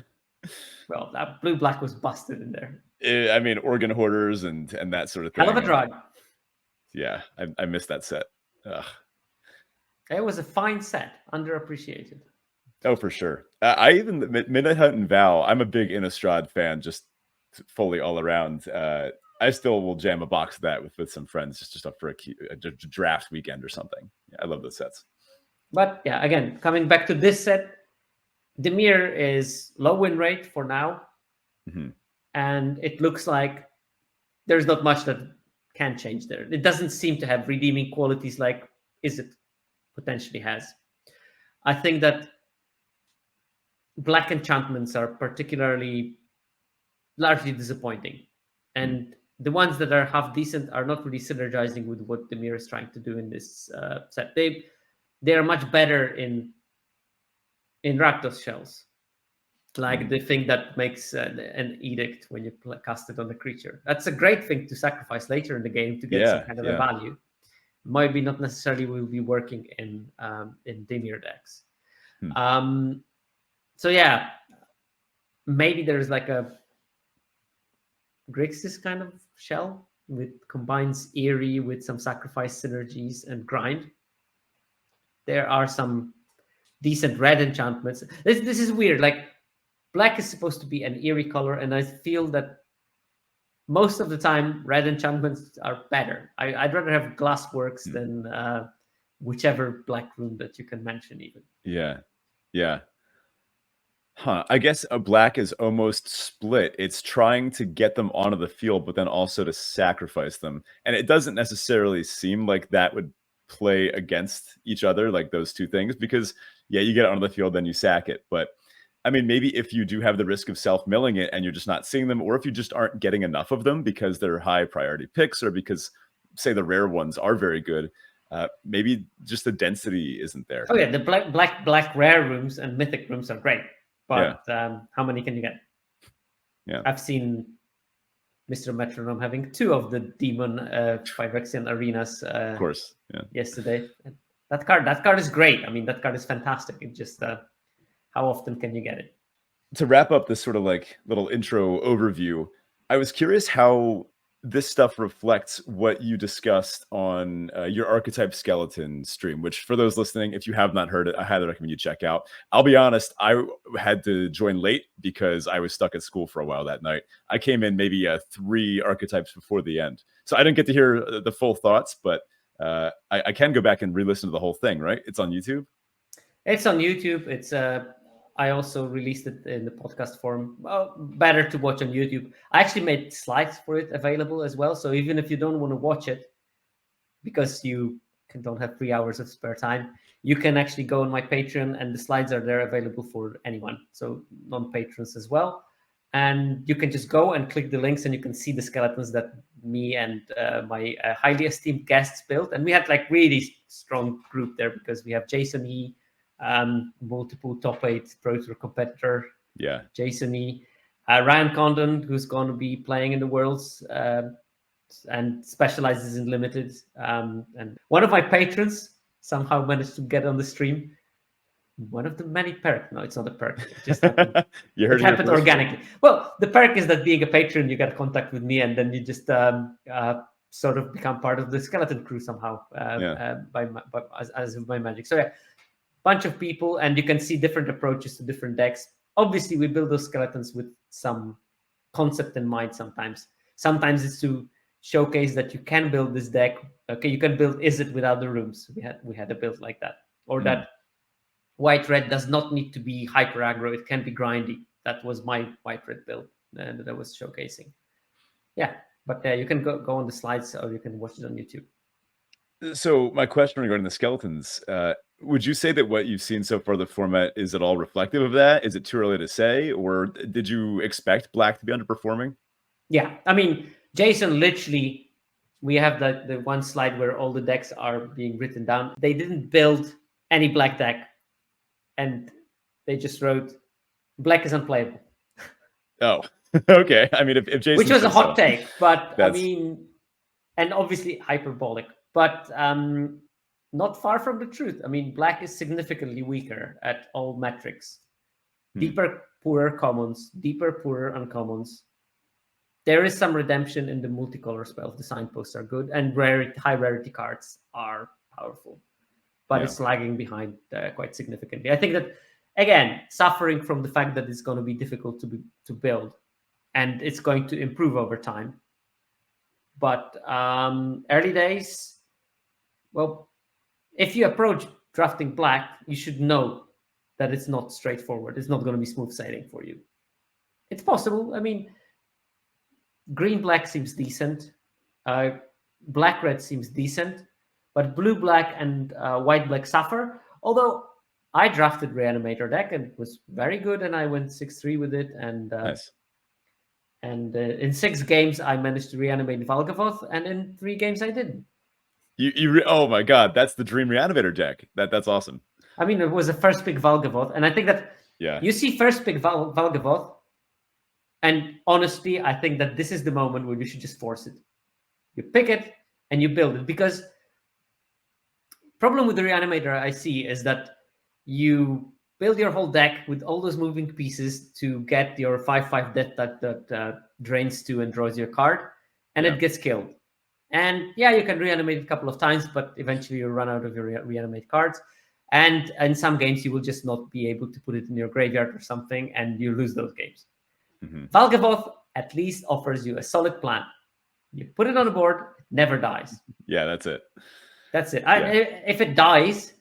Well, that blue-black was busted in there. I mean, Organ Hoarders and that sort of thing. Hell of a drug. Yeah, I missed that set. Ugh. It was a fine set, underappreciated. Oh, for sure. I even Midnight Hunt and Val. I'm a big Innistrad fan, just fully all around. I still will jam a box of that with some friends, just up for a draft weekend or something. Yeah, I love those sets. But yeah, again, coming back to this set, Demir is low win rate for now, and it looks like there's not much that can change there. It doesn't seem to have redeeming qualities like Izzet potentially has. I think that black enchantments are particularly largely disappointing, and the ones that are half decent are not really synergizing with what Demir is trying to do in this set. They are much better in Rakdos shells, like the thing that makes an edict when you cast it on the creature. That's a great thing to sacrifice later in the game to get some kind of a value. Maybe not necessarily will be working in Demir decks. So yeah, maybe there's like a Grixis kind of shell with combines Eerie with some sacrifice synergies and grind. There are some decent red enchantments. This is weird. Like black is supposed to be an Eerie color, and I feel that most of the time red enchantments are better. I'd rather have Glassworks than whichever black rune that you can mention even. Yeah. I guess a black is almost split. It's trying to get them onto the field, but then also to sacrifice them. And it doesn't necessarily seem like that would play against each other, like those two things, because you get it onto the field, then you sack it. But I mean, maybe if you do have the risk of self-milling it and you're just not seeing them, or if you just aren't getting enough of them because they're high priority picks, or because, say, the rare ones are very good, maybe just the density isn't there. Oh yeah, the black rare rooms and mythic rooms are great. But how many can you get? Yeah, I've seen Mr. Metronome having 2 of the Demon Phyrexian Arenas. Of course, yesterday. That card is great. I mean, that card is fantastic. It just how often can you get it? To wrap up this sort of like little intro overview, I was curious how this stuff reflects what you discussed on your Archetype Skeleton stream, which for those listening, if you have not heard it, I highly recommend you check out. I'll be honest, I had to join late because I was stuck at school for a while that night. I came in maybe 3 archetypes before the end. So I didn't get to hear the full thoughts, but I can go back and re-listen to the whole thing, right? It's on YouTube? It's on YouTube. It's I also released it in the podcast form. Well, better to watch on YouTube. I actually made slides for it available as well. So even if you don't want to watch it because you don't have 3 hours of spare time, you can actually go on my Patreon, and the slides are there available for anyone, so non-patrons as well. And you can just go and click the links, and you can see the skeletons that me and my highly esteemed guests built. And we had like really strong group there, because we have Jason E, multiple top 8 Pro Tour competitor. Yeah. Jason E, Ryan Condon, who's going to be playing in the Worlds and specializes in limited. And one of my patrons somehow managed to get on the stream. One of the many perks. No, it's not a perk. It just happened. You heard it happened organically. Well, the perk is that being a patron, you get contact with me, and then you just sort of become part of the skeleton crew somehow as of my magic. So yeah, bunch of people, and you can see different approaches to different decks. Obviously, we build those skeletons with some concept in mind sometimes. Sometimes it's to showcase that you can build this deck. Okay, you can build Is It without the rooms. We had a build like that. Or that white-red does not need to be hyper aggro. It can be grindy. That was my white-red build that I was showcasing. Yeah, but you can go on the slides, or you can watch it on YouTube. So my question regarding the skeletons, would you say that what you've seen so far, the format, is at all reflective of that? Is it too early to say, or did you expect Black to be underperforming? Yeah, I mean, Jason literally, we have the one slide where all the decks are being written down. They didn't build any Black deck, and they just wrote, Black is unplayable. Oh, okay. I mean, if Jason, which was a hot take, but that's... I mean, and obviously hyperbolic, but not far from the truth. I mean, Black is significantly weaker at all metrics. Deeper, poorer commons, deeper, poorer uncommons. There is some redemption in the multicolor spells. The signposts are good, and high rarity cards are powerful, but it's lagging behind quite significantly. I think that, again, suffering from the fact that it's going to be difficult to build, and it's going to improve over time. But early days, well, if you approach drafting Black, you should know that it's not straightforward. It's not going to be smooth sailing for you. It's possible. I mean, green-black seems decent. Black-red seems decent. But blue-black and white-black suffer. Although I drafted Reanimator deck and it was very good, and I went 6-3 with it. And nice. And in 6 games, I managed to reanimate Valgavoth, and in 3 games, I didn't. Oh my god, that's the dream Reanimator deck. That's awesome. I mean, it was a first pick Valgavoth, and I think that you see first pick Valgavoth, and honestly, I think that this is the moment where you should just force it. You pick it and you build it, because problem with the Reanimator I see is that you build your whole deck with all those moving pieces to get your 5/5 death that drains 2 and draws your card, and it gets killed. And yeah, you can reanimate a couple of times, but eventually you run out of your reanimate cards. And in some games, you will just not be able to put it in your graveyard or something, and you lose those games. Valgavoth at least offers you a solid plan. You put it on the board, it never dies. Yeah, that's it. That's it. If it dies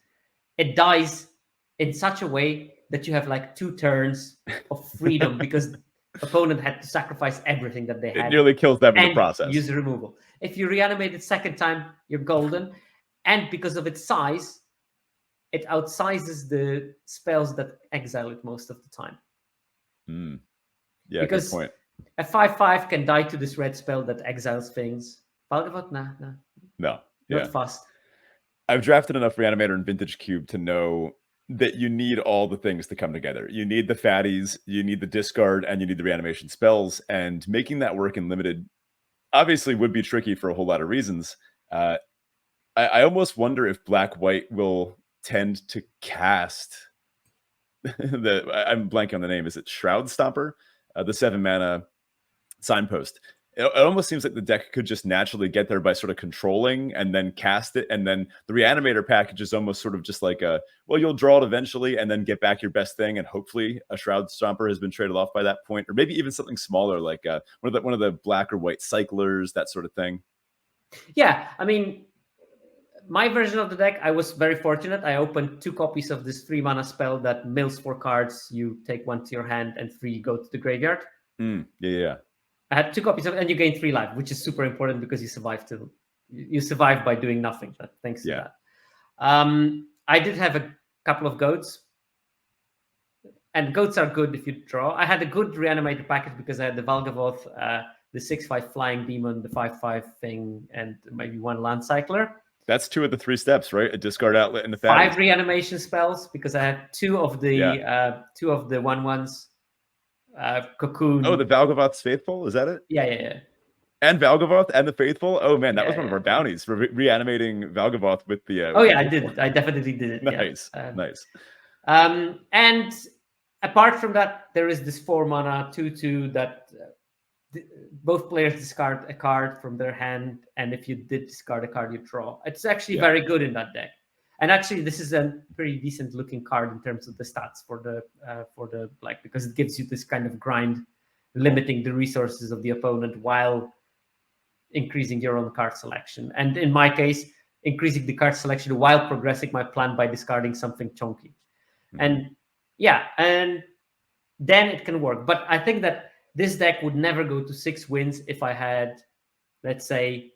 in such a way that you have like 2 turns of freedom because the opponent had to sacrifice everything that they had. It nearly kills them in the process. Use removal. If you reanimate it second time, you're golden. And because of its size, it outsizes the spells that exile it most of the time. Yeah, because good point. A 5/5 can die to this red spell that exiles things. Valgavoth, no, not fast. I've drafted enough Reanimator and Vintage Cube to know that you need all the things to come together. You need the fatties, you need the discard, and you need the reanimation spells. And making that work in limited obviously would be tricky for a whole lot of reasons. I almost wonder if Black-White will tend to cast I'm blanking on the name. Is it Shroud Stomper? The 7-mana signpost. It almost seems like the deck could just naturally get there by sort of controlling and then cast it. And then the Reanimator package is almost sort of just like you'll draw it eventually and then get back your best thing. And hopefully a Shroud Stomper has been traded off by that point, or maybe even something smaller, like one of the black or white cyclers, that sort of thing. Yeah. I mean, my version of the deck, I was very fortunate. I opened 2 copies of this 3-mana spell that mills 4 cards. You take 1 to your hand and 3 go to the graveyard. Yeah. I had 2 copies of it, and you gain 3 life, which is super important because you survive 2. You survive by doing nothing, thanks to Yeah. that. I did have a couple of goats. And goats are good if you draw. I had a good reanimator package because I had the Valgavoth, the 6/5 flying demon, the 5/5 thing, and maybe one land cycler. That's 2 of the 3 steps, right? A discard outlet and the 5 reanimation spells because I had 2 of the 1/1s. Cocoon. Oh, the Valgavoth's Faithful, is that it? Yeah. And Valgavoth and the Faithful. Oh man, that was one of our bounties for reanimating Valgavoth with the. I did it. I definitely did it. Nice, yeah. Nice. And apart from that, there is this 4 mana 2/2 that both players discard a card from their hand, and if you did discard a card, you draw. It's actually very good in that deck. And actually, this is a pretty decent looking card in terms of the stats for the black, because it gives you this kind of grind, limiting the resources of the opponent while increasing your own card selection. And in my case, increasing the card selection while progressing my plan by discarding something chunky. And and then it can work. But I think that this deck would never go to 6 wins if I had, let's say,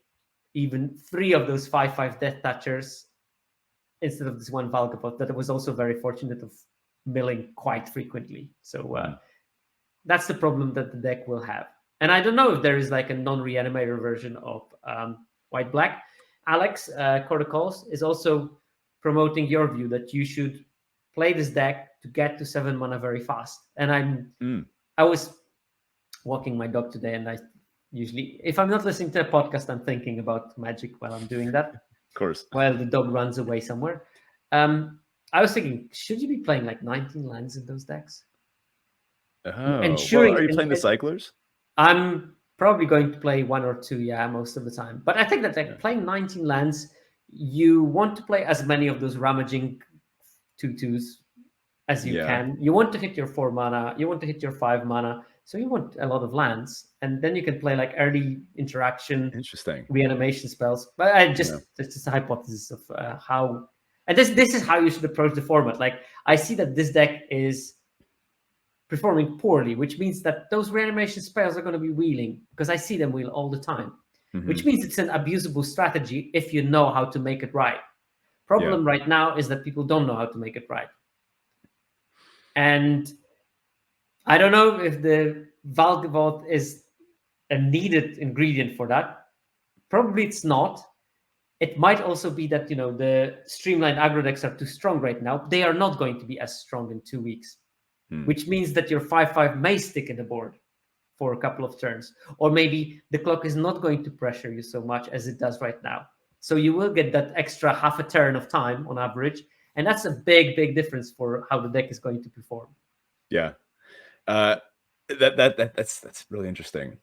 even 3 of those 5/5 Death Touchers instead of this one Valgavoth that I was also very fortunate of milling quite frequently. So that's the problem that the deck will have. And I don't know if there is like a non-reanimator version of White-Black. Alex Corticols is also promoting your view that you should play this deck to get to 7 mana very fast. And I was walking my dog today, and I usually, if I'm not listening to a podcast, I'm thinking about Magic while I'm doing that. Of course. While the dog runs away somewhere. I was thinking, should you be playing like 19 lands in those decks? Well, are you playing the cyclers? I'm probably going to play 1 or 2, most of the time. But I think that like playing 19 lands, you want to play as many of those ramaging 2/2s as you can. You want to hit your 4 mana, you want to hit your 5 mana, so you want a lot of lands, and then you can play like early interaction, reanimation spells. But it's just a hypothesis of how, and this is how you should approach the format. Like I see that this deck is performing poorly, which means that those reanimation spells are going to be wheeling, because I see them wheel all the time, which means it's an abusable strategy if you know how to make it right. Problem right now is that people don't know how to make it right. And I don't know if the Valgavoth is a needed ingredient for that. Probably it's not. It might also be that, the streamlined aggro decks are too strong right now. They are not going to be as strong in 2 weeks, which means that your 5/5 may stick in the board for a couple of turns. Or maybe the clock is not going to pressure you so much as it does right now. So you will get that extra half a turn of time on average. And that's a big, big difference for how the deck is going to perform. Yeah. That's really interesting.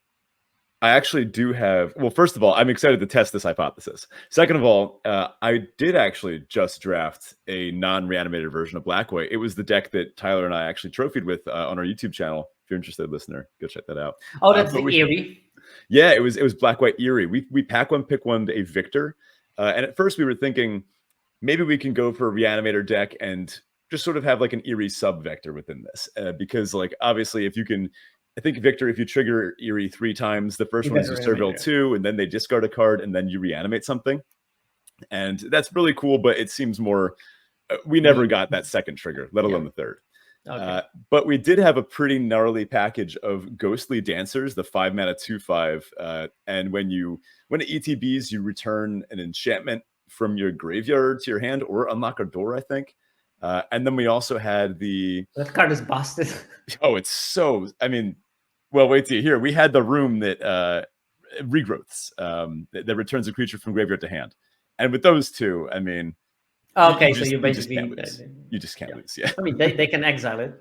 I actually do have, well, first of all, I'm excited to test this hypothesis. Second of all, I did actually just draft a non-reanimated version of Black-White. It was the deck that Tyler and I actually trophied with on our YouTube channel. If you're interested, listener, go check that out. Oh, that's the Eerie. Yeah, it was Black-White Eerie. We pack one, pick one, a Victor. And at first we were thinking, maybe we can go for a reanimator deck and just sort of have like an Eerie sub-vector within this. Because like, obviously, if you can, I think Victor, if you trigger Eerie 3 times, the first one is you Servile 2, and then they discard a card, and then you reanimate something. And that's really cool, but it seems more, we never got that second trigger, let alone the third. Okay. But we did have a pretty gnarly package of Ghostly Dancers, the 5 mana 2/5. And when it ETBs, you return an enchantment from your graveyard to your hand or unlock a door, I think. And then we also had that card is busted. Oh, it's so, I mean, well, wait till you hear. We had the room that regrowths that returns a creature from graveyard to hand. And with those two, I mean, okay, so you basically you just can't lose. Yeah, I mean, they can exile it.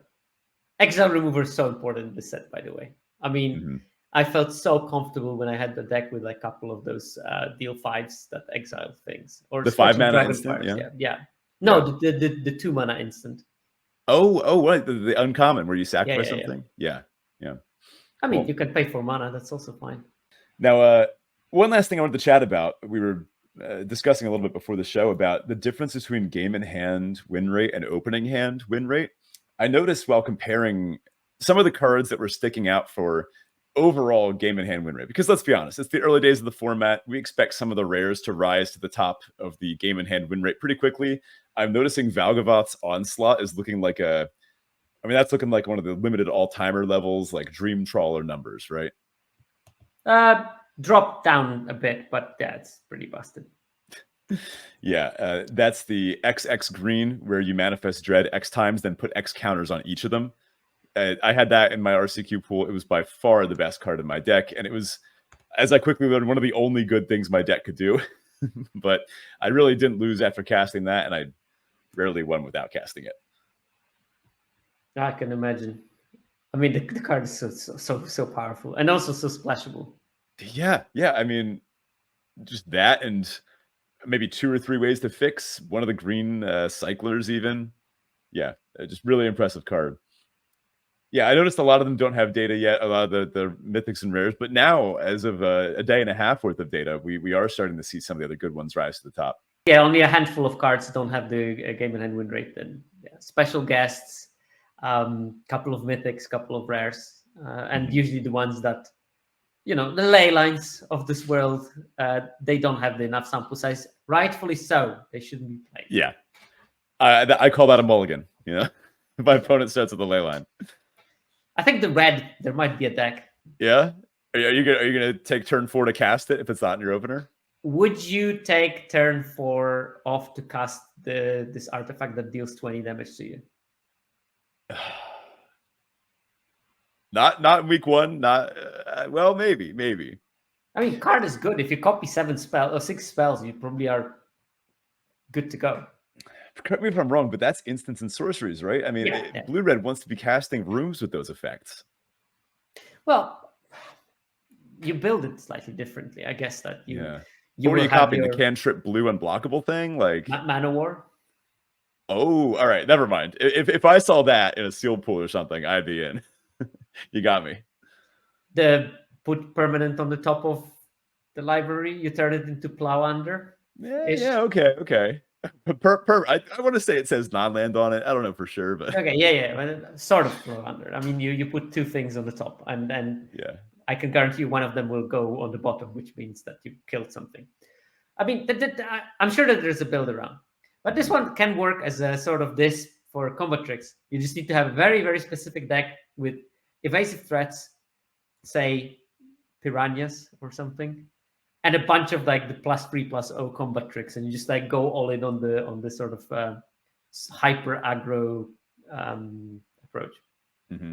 Exile remover is so important in this set, by the way. I mean, I felt so comfortable when I had the deck with like a couple of those deal 5s that exile things, or the 5 mana instant. No, the 2 mana instant. Oh, right, the uncommon where you sacrifice something. Yeah. I mean, you can pay 4 mana. That's also fine. Now, one last thing I wanted to chat about. We were discussing a little bit before the show about the difference between game in hand win rate and opening hand win rate. I noticed while comparing some of the cards that were sticking out for overall game in hand win rate, because let's be honest, it's the early days of the format. We expect some of the rares to rise to the top of the game in hand win rate pretty quickly. I'm noticing Valgavoth's Onslaught is looking like that's looking like one of the limited all-timer levels, like Dream Trawler numbers, right? Dropped down a bit, but yeah, it's pretty busted. Yeah, that's the XX green, where you manifest Dread X times, then put X counters on each of them. I had that in my RCQ pool. It was by far the best card in my deck, and it was, as I quickly learned, one of the only good things my deck could do. But I really didn't lose after casting that, and I rarely won without casting it. I can imagine. I mean, the card is so powerful, and also so splashable. Yeah. I mean, just that, and maybe 2 or 3 ways to fix one of the green cyclers even. Yeah, just really impressive card. Yeah, I noticed a lot of them don't have data yet, a lot of the mythics and rares, but now, as of a day and a half worth of data, we are starting to see some of the other good ones rise to the top. Yeah, only a handful of cards don't have the game in hand win rate. Then special guests, couple of mythics, couple of rares, and usually the ones that, the ley lines of this world, they don't have enough sample size. Rightfully so. They shouldn't be played. Yeah. I call that a mulligan, If my opponent starts with the ley line. I think the red, there might be a deck. Yeah? Are you gonna take turn 4 to cast it if it's not in your opener? Would you take turn 4 off to cast this artifact that deals 20 damage to you? Not week 1. Not well, maybe. I mean, card is good. If you copy 6 spells, you probably are good to go. Correct me if I'm wrong, but that's instants and sorceries, right? I mean, blue-red wants to be casting rooms with those effects. Well, you build it slightly differently. I guess that you. Yeah. You are you copying the cantrip blue unblockable thing, like Mana War? Oh, all right. Never mind. If I saw that in a sealed pool or something, I'd be in. You got me. The put permanent on the top of the library, you turn it into Plow Under. Yeah. Okay. I want to say it says non-land on it. I don't know for sure, but okay, yeah. Sort of Plow Under. I mean, you put 2 things on the top, and yeah, I can guarantee you one of them will go on the bottom, which means that you killed something. I mean, I'm sure that there's a build around, but this one can work as a sort of this for combat tricks. You just need to have a very, very specific deck with evasive threats, say piranhas or something, and a bunch of like the +3/+0 combat tricks, and you just like go all in on the sort of hyper aggro approach. Mm-hmm.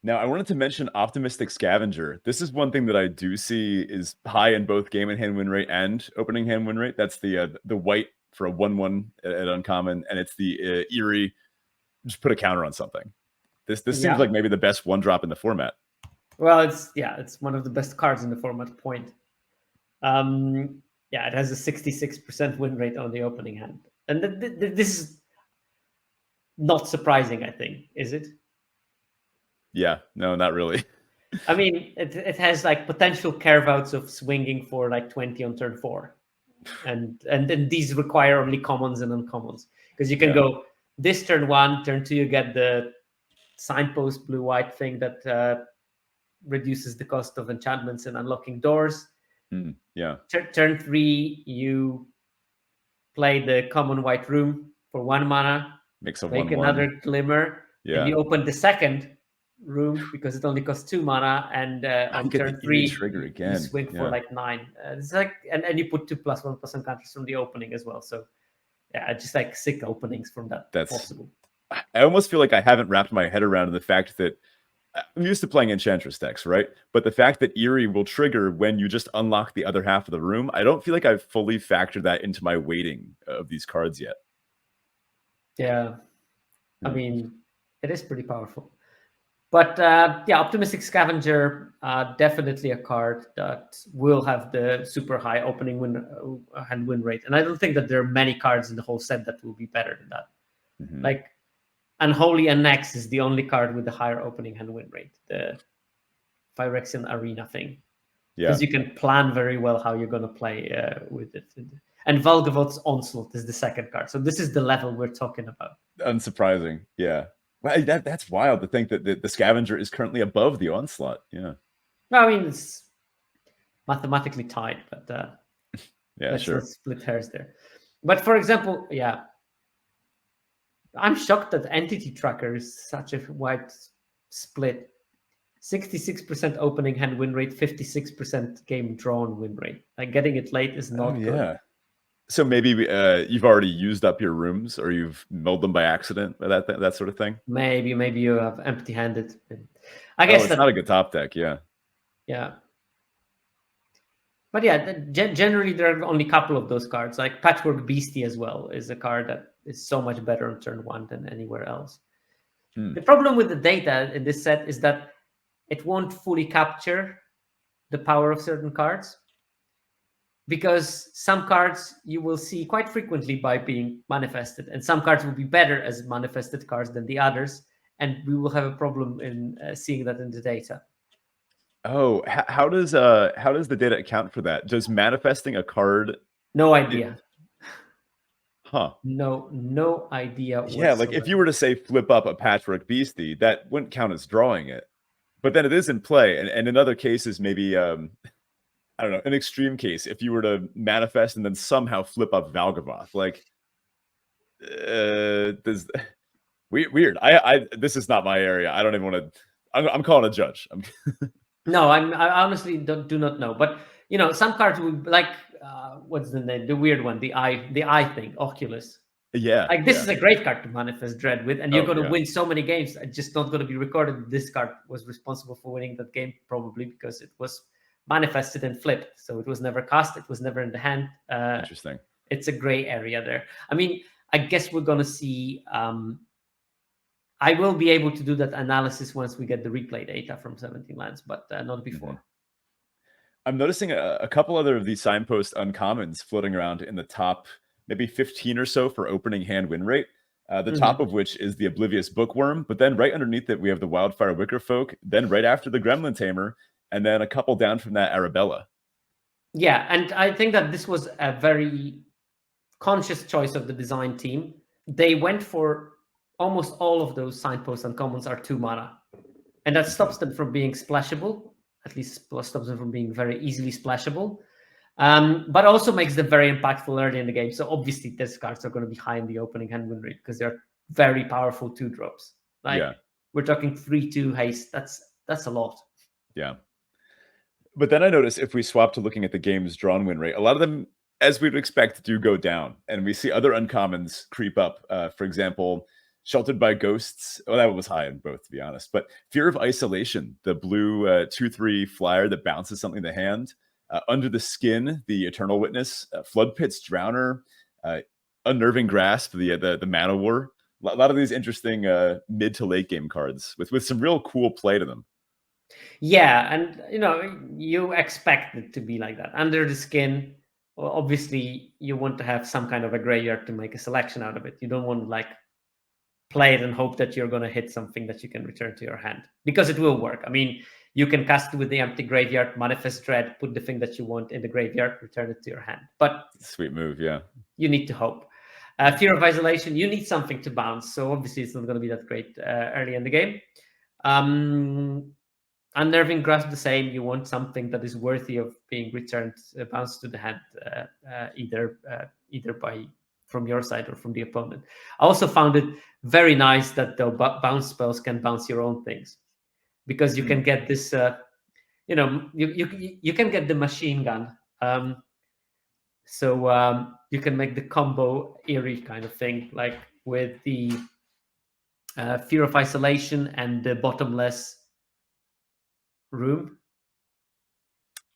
Now, I wanted to mention Optimistic Scavenger. This is one thing that I do see is high in both game and hand win rate and opening hand win rate. That's the white for a 1/1 at uncommon, and it's the Eerie. Just put a counter on something. This seems like maybe the best 1-drop in the format. Well, it's one of the best cards in the format. Point. It has a 66% win rate on the opening hand, and this is not surprising. I think, is it? Yeah, no, not really. I mean, it has like potential carve outs of swinging for like 20 on turn 4, and then these require only commons and uncommons, because you can go this turn 1, turn 2 you get the signpost blue-white thing that reduces the cost of enchantments and unlocking doors. Turn 3 you play the common white room for 1 mana, make another glimmer, and you open the second room because it only costs 2 mana, and on turn 3 trigger again. You swing for like 9. It's like and you put 2+1% counters from the opening as well. So just like sick openings from that. That's possible. I almost feel like I haven't wrapped my head around the fact that I'm used to playing Enchantress decks, right? But the fact that Eerie will trigger when you just unlock the other half of the room, I don't feel like I've fully factored that into my weighting of these cards yet. Yeah. I mean, it is pretty powerful. But Optimistic Scavenger, definitely a card that will have the super high opening hand win rate. And I don't think that there are many cards in the whole set that will be better than that. Mm-hmm. Like Unholy Annex is the only card with the higher opening hand win rate, the Phyrexian Arena thing. Because you can plan very well how you're going to play with it. And Valgavoth's Onslaught is the second card. So this is the level we're talking about. Unsurprising, yeah. Well, that's wild to think that the Scavenger is currently above the Onslaught. Yeah. No, I mean, it's mathematically tied, but Yeah, let's sure. not split hairs there. But for example, yeah, I'm shocked that entity tracker is such a wide split. 66% opening hand win rate, 56% game drawn win rate. Like getting it late is not good. Yeah. So maybe you've already used up your rooms, or you've milled them by accident, or that sort of thing. Maybe you have empty-handed. I guess it's not a good top deck. Yeah. But yeah, generally there are only a couple of those cards. Like Patchwork Beastie as well is a card that is so much better on turn 1 than anywhere else. The problem with the data in this set is that it won't fully capture the power of certain cards, because some cards you will see quite frequently by being manifested, and some cards will be better as manifested cards than the others, and we will have a problem in seeing that in the data. Oh, how does the data account for that? Does manifesting a card? No idea. Huh. No idea. Yeah, like if you were to say flip up a Patchwork Beastie, that wouldn't count as drawing it. But then it is in play, and in other cases, maybe I don't know, an extreme case, if you were to manifest and then somehow flip up Valgavoth, like does weird. I this is not my area. I don't even want to. I'm calling a judge. No, I honestly do not know. But you know, some cards would like what's the name? The weird one, the eye thing, Oculus. Yeah. Like this is a great card to manifest Dread with, and you're going to win so many games. It's just not going to be recorded. This card was responsible for winning that game, probably because it was manifested and flipped. So it was never cast. It was never in the hand. Interesting. It's a gray area there. I mean, I guess we're going to see. I will be able to do that analysis once we get the replay data from 17 lands, but not before. I'm noticing a couple other of these signpost uncommons floating around in the top, maybe 15 or so for opening hand win rate. The top of which is the Oblivious Bookworm, but then right underneath it, we have the Wildfire Wickerfolk, then right after the Gremlin Tamer, and then a couple down from that, Arabella. Yeah, and I think that this was a very conscious choice of the design team. They went for almost all of those signpost uncommons are 2 mana, and that stops them from being splashable. At least stops them from being very easily splashable, but also makes them very impactful early in the game. So obviously these cards are going to be high in the opening hand win rate because they're very powerful 2-drops. Like we're talking 3/2 haste. That's a lot. Yeah. But then I notice if we swap to looking at the game's drawn win rate, a lot of them, as we'd expect, do go down. And we see other uncommons creep up. For example, Sheltered by Ghosts. Well, that was high in both, to be honest. But Fear of Isolation, the blue 2/3 flyer that bounces something in the hand. Under the Skin, the Eternal Witness. Flood Pit's Drowner. Unnerving Grasp, the Mana War. A lot of these interesting mid to late game cards with some real cool play to them. Yeah, and you know, you expect it to be like that. Under the Skin, well, obviously you want to have some kind of a graveyard to make a selection out of it. You don't want to like play it and hope that you're going to hit something that you can return to your hand, because it will work. I mean, you can cast it with the empty graveyard, manifest Dread, put the thing that you want in the graveyard, return it to your hand. But sweet move, yeah. You need to hope. Fear of Isolation, you need something to bounce. So obviously it's not going to be that great early in the game. Unnerving Grasp, the same. You want something that is worthy of being returned, bounced to the hand, either from your side or from the opponent. I also found it very nice that the bounce spells can bounce your own things, because you can get this, you can get the machine gun. So you can make the combo eerie kind of thing, like with the Fear of Isolation and the Bottomless Room.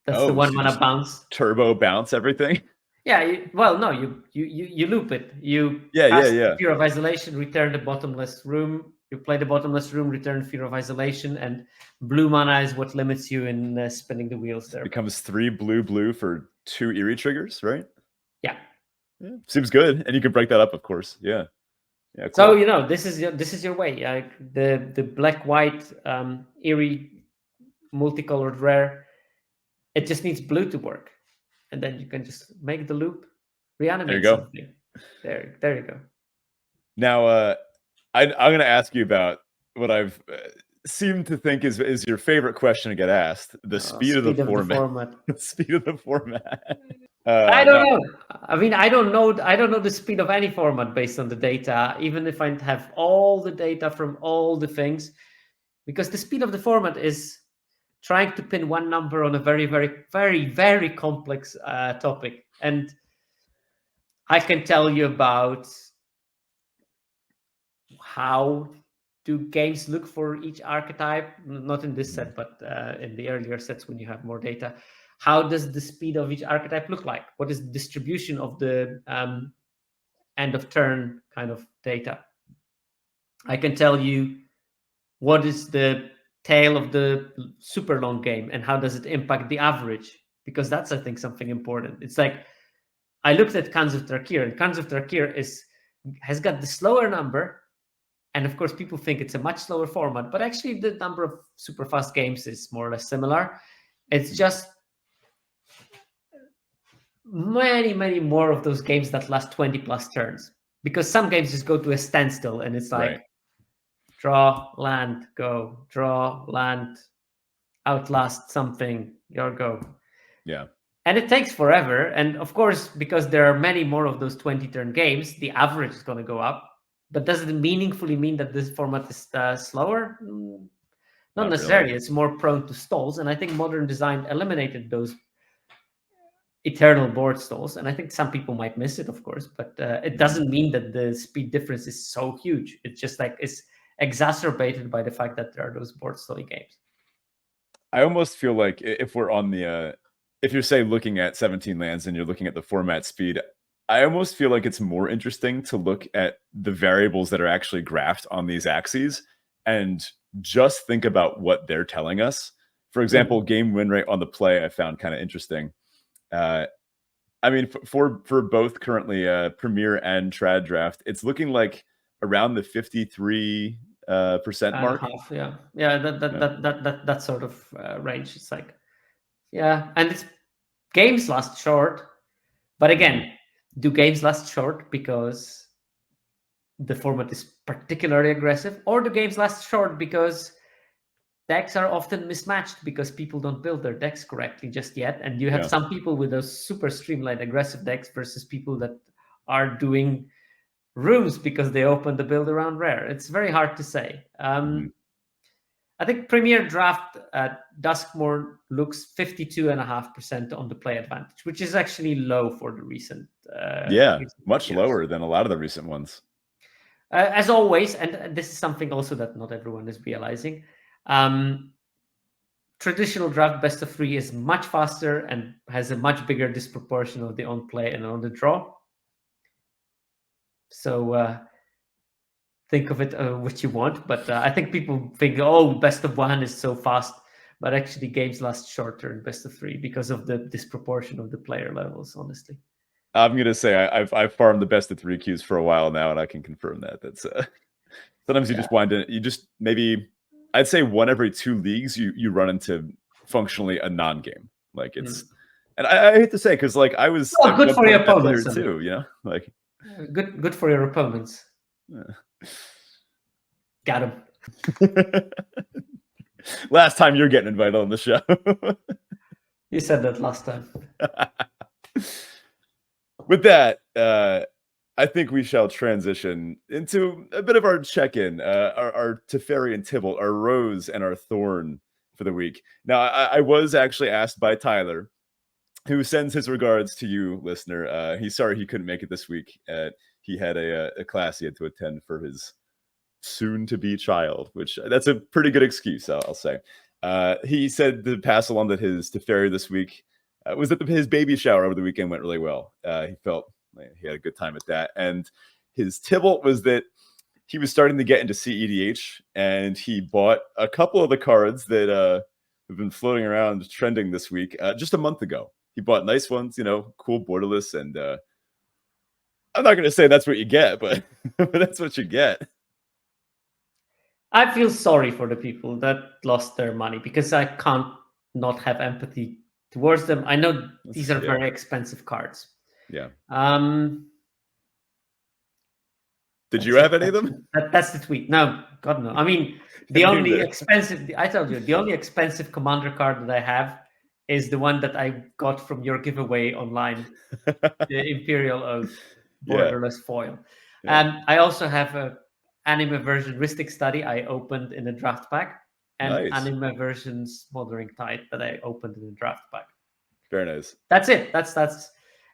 That's the 1 mana bounce. Turbo bounce everything. Yeah, you loop it. You yeah. Fear of Isolation, return the Bottomless Room. You play the Bottomless Room, return Fear of Isolation, and blue mana is what limits you in spinning the wheels there. It becomes 3 blue for 2 eerie triggers, right? Yeah. Seems good, and you can break that up, of course. Yeah. Cool. So this is your way. The black-white eerie multicolored rare. It just needs blue to work, and then you can just make the loop, reanimate something. There you go. Now, I'm going to ask you about what I've seem to think is your favorite question to get asked. The speed of the format. The speed of the format. I don't know. I mean, I don't know the speed of any format based on the data, even if I have all the data from all the things, because the speed of the format is trying to pin one number on a very, very, very, very complex topic. And I can tell you about how do games look for each archetype, not in this set, but in the earlier sets when you have more data. How does the speed of each archetype look like? What is the distribution of the end of turn kind of data? I can tell you what is the tail of the super long game and how does it impact the average? Because that's, I think, something important. It's like, I looked at Khans of Tarkir, and Khans of Tarkir has got the slower number. And of course, people think it's a much slower format, but actually the number of super fast games is more or less similar. It's just many, many more of those games that last 20 plus turns, because some games just go to a standstill and it's like draw, land, go, draw, land, outlast something, your go. Yeah. And it takes forever. And of course, because there are many more of those 20 turn games, the average is going to go up. But does it meaningfully mean that this format is slower? Not necessarily. Really. It's more prone to stalls. And I think modern design eliminated those eternal board stalls. And I think some people might miss it, of course. But it doesn't mean that the speed difference is so huge. It's just like it's exacerbated by the fact that there are those board stally games. I almost feel like if we're on the... if you're, say, looking at 17 lands and you're looking at the format speed, I almost feel like it's more interesting to look at the variables that are actually graphed on these axes and just think about what they're telling us. For example, game win rate on the play I found kind of interesting. I mean, for both currently Premier and Trad Draft, it's looking like around the 53% mark. Half, yeah, that sort of range. It's like, yeah, and it's games last short, but again. Do games last short because the format is particularly aggressive, or do games last short because decks are often mismatched because people don't build their decks correctly just yet? And you have some people with those super streamlined aggressive decks versus people that are doing rooms because they open the build around rare. It's very hard to say. I think Premier Draft Duskmourn looks 52.5% on the play advantage, which is actually low for the recent. Much lower than a lot of the recent ones. As always, and this is something also that not everyone is realizing. Traditional draft best of 3 is much faster and has a much bigger disproportion of the on play and on the draw. So think of it what you want, but I think people think, oh, best of 1 is so fast, but actually games last shorter in best of 3 because of the disproportion of the player levels, honestly. I'm gonna say I've farmed the best of 3 queues for a while now, and I can confirm that. That's sometimes you just wind in, you just maybe I'd say 1 every 2 leagues you run into functionally a non-game. Like it's and I hate to say, because like I was good for your opponents too, you know, like good for your opponents. Got him. Last time you're getting invited on the show. You said that last time. With that, I think we shall transition into a bit of our check-in, our Teferi and Tibble, our Rose and our Thorn for the week. Now, I was actually asked by Tyler, who sends his regards to you, listener. He's sorry he couldn't make it this week. He had a class he had to attend for his soon-to-be child, which that's a pretty good excuse, I'll say. He said to pass along that his Teferi this week was that his baby shower over the weekend went really well. He felt like he had a good time at that. And his Tibble was that he was starting to get into CEDH, and he bought a couple of the cards that have been floating around trending this week just a month ago. He bought nice ones, you know, cool borderless, and I'm not going to say that's what you get, but that's what you get. I feel sorry for the people that lost their money because I can't not have empathy towards them. I know these are very expensive cards. Yeah. Did you have any of them? That's the tweet. No, God no. I mean, the only expensive. I told you, the only expensive commander card that I have is the one that I got from your giveaway online, the Imperial Oath borderless foil. Yeah. I also have a anime version Ristic Study I opened in a draft pack, and Nice. anime version Smothering Tide that I opened in a draft pack. Very nice. That's it. That's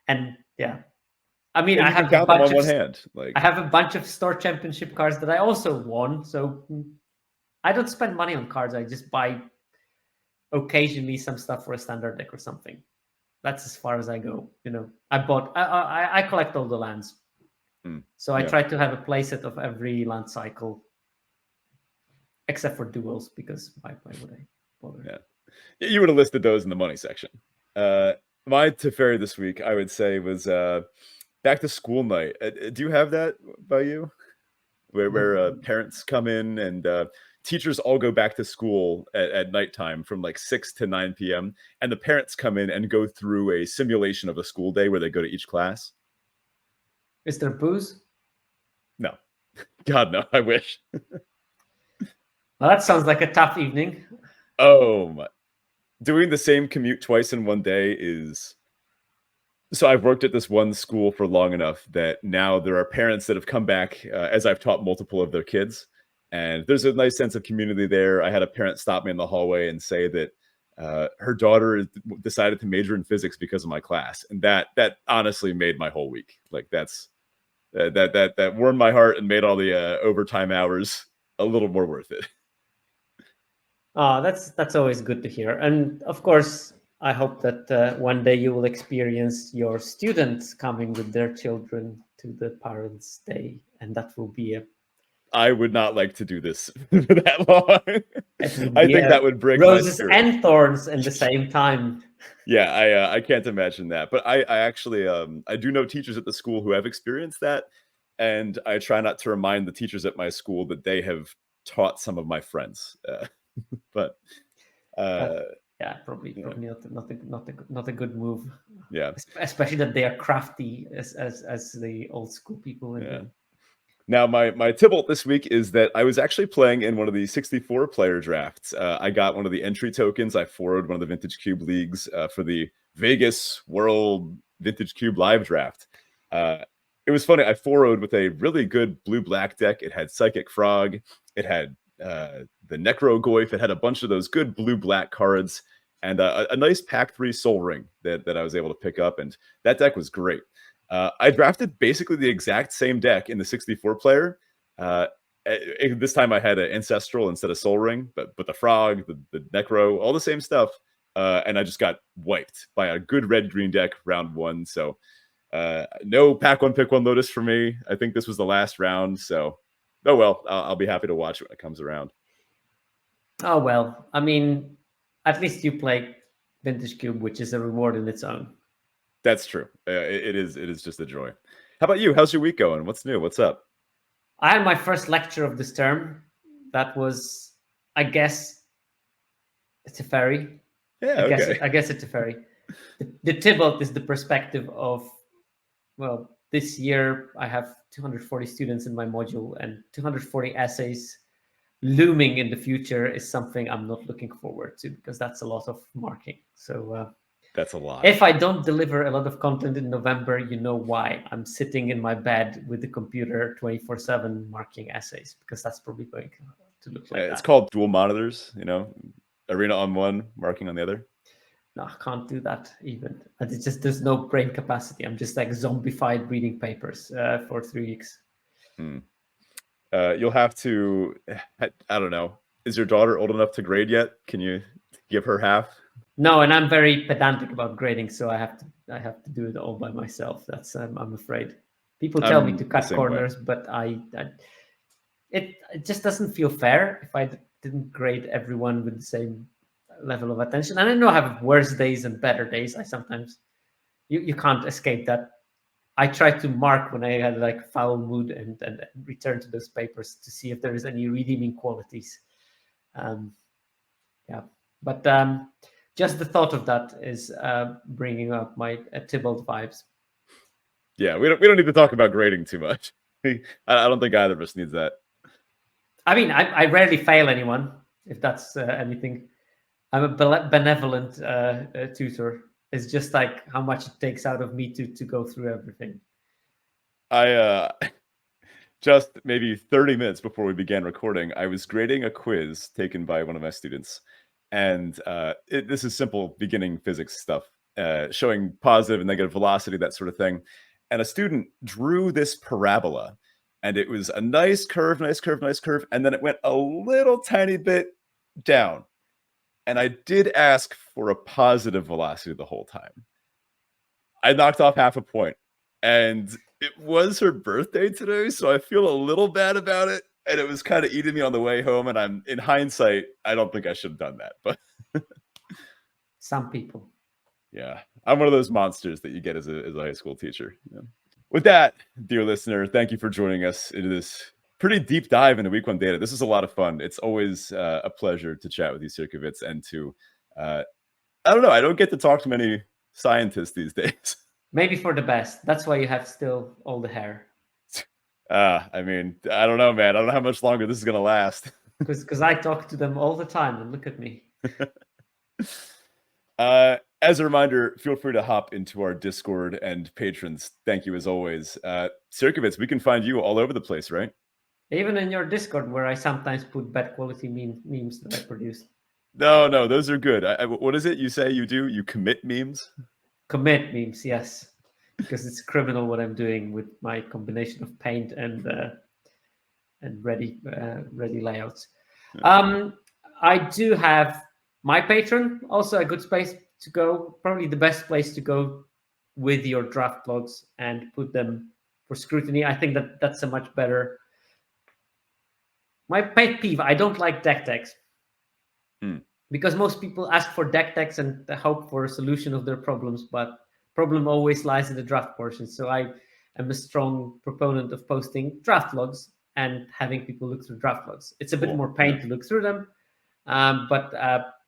and yeah. I mean, And I you can have a count them bunch on one of hand. Like, I have a bunch of store championship cards that I also won. So I don't spend money on cards. I just buy occasionally some stuff for a standard deck or something. That's as far as I go. You know, I collect all the lands. So I try to have a playset of every land cycle, except for duels, because why would I bother? Yeah, you would have listed those in the money section. My Teferi this week, I would say, was back to school night. Do you have that by you? Where parents come in and teachers all go back to school at nighttime from like 6 to 9 p.m. And the parents come in and go through a simulation of a school day where they go to each class. Is there booze? No. God, no. I wish. Well, that sounds like a tough evening. Oh, my. Doing the same commute twice in one day is... So I've worked at this one school for long enough that now there are parents that have come back as I've taught multiple of their kids. And there's a nice sense of community there. I had a parent stop me in the hallway and say that her daughter decided to major in physics because of my class. And that honestly made my whole week. Like that warmed my heart and made all the overtime hours a little more worth it. Oh, that's always good to hear. And of course, I hope that one day you will experience your students coming with their children to the Parents' Day, and that will be I would not like to do this for that long. I think that would break roses my spirit. and thorns at the same time. Yeah, I can't imagine that. But I actually I do know teachers at the school who have experienced that, and I try not to remind the teachers at my school that they have taught some of my friends. But yeah, probably not a good move. Yeah, especially that they are crafty as the old school people. Yeah. Now, my Tybalt this week is that I was actually playing in one of the 64-player drafts. I got one of the entry tokens. I forwarded one of the Vintage Cube leagues for the Vegas World Vintage Cube Live draft. It was funny. I forwarded with a really good blue-black deck. It had Psychic Frog. It had the Necrogoyf. It had a bunch of those good blue-black cards and a nice Pack 3 Soul Ring that I was able to pick up. And that deck was great. I drafted basically the exact same deck in the 64-player. This time I had an Ancestral instead of Soul Ring, but the Frog, the Necro, all the same stuff. And I just got wiped by a good red-green deck round one. So no Pack 1, Pick 1 Lotus for me. I think this was the last round. So, oh well, I'll be happy to watch it when it comes around. Oh, well, I mean, at least you play Vintage Cube, which is a reward in its own. That's true. It is just a joy. How about you? How's your week going? What's new? What's up? I had my first lecture of this term. That was, I guess, it's a Teferi. Yeah, I guess it's a Teferi. The Tybalt is the perspective of, well, this year I have 240 students in my module, and 240 essays looming in the future is something I'm not looking forward to, because that's a lot of marking. So that's a lot. If I don't deliver a lot of content in November, you know why. I'm sitting in my bed with the computer 24/7 marking essays, because that's probably going to look like that. It's called dual monitors, Arena on one, marking on the other. No, I can't do that even. It's just there's no brain capacity. I'm just like zombified reading papers for 3 weeks. You'll have to, I don't know. Is your daughter old enough to grade yet? Can you give her half? No, and I'm very pedantic about grading, so I have to do it all by myself. That's I'm afraid. People tell me to cut corners, but it just doesn't feel fair if I didn't grade everyone with the same level of attention. And I know I have worse days and better days. I sometimes you can't escape that. I try to mark when I had like foul mood and return to those papers to see if there is any redeeming qualities. Yeah, but just the thought of that is bringing up my Tybalt vibes. Yeah, we don't need to talk about grading too much. I don't think either of us needs that. I mean, I rarely fail anyone, if that's anything. I'm a benevolent tutor. It's just like how much it takes out of me to go through everything. I just maybe 30 minutes before we began recording, I was grading a quiz taken by one of my students. And this is simple beginning physics stuff, showing positive and negative velocity, that sort of thing. And a student drew this parabola, and it was a nice curve, nice curve, nice curve. And then it went a little tiny bit down. And I did ask for a positive velocity the whole time. I knocked off half a point. And it was her birthday today, so I feel a little bad about it. And it was kind of eating me on the way home. And I'm, in hindsight, I don't think I should have done that. But some people. Yeah, I'm one of those monsters that you get as a high school teacher. Yeah. With that, dear listener, thank you for joining us into this pretty deep dive into week 1 data. This is a lot of fun. It's always a pleasure to chat with you, Sierkovitz, and to, I don't know, I don't get to talk to many scientists these days. Maybe for the best. That's why you have still all the hair. I mean, I don't know, man. I don't know how much longer this is going to last. Because I talk to them all the time, and look at me. As a reminder, feel free to hop into our Discord, and patrons, thank you as always. Sierkovitz, we can find you all over the place, right? Even in your Discord, where I sometimes put bad quality memes that I produce. No, those are good. What is it you say you do? You commit memes? Commit memes, yes. Because it's criminal what I'm doing with my combination of paint and ready layouts. I do have my Patreon, also a good space to go, probably the best place to go with your draft blogs and put them for scrutiny. I think that's a much better. My pet peeve, I don't like deck text. Because most people ask for deck text and hope for a solution of their problems, but problem always lies in the draft portion. So I am a strong proponent of posting draft logs and having people look through draft logs. It's a bit more pain to look through them, but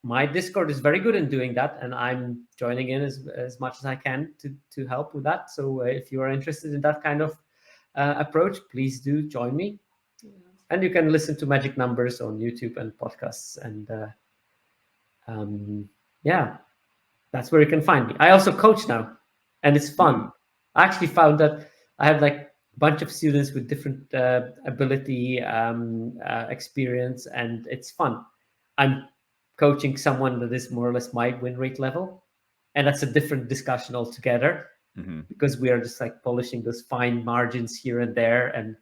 my Discord is very good in doing that, and I'm joining in as much as I can to help with that. So if you are interested in that kind of approach, please do join me. And you can listen to Magic Numbers on YouTube and podcasts, and yeah, that's where you can find me. I also coach now, and it's fun. I actually found that I have like a bunch of students with different ability, experience, and it's fun. I'm coaching someone that is more or less my win rate level, and that's a different discussion altogether, because we are just like polishing those fine margins here and there, and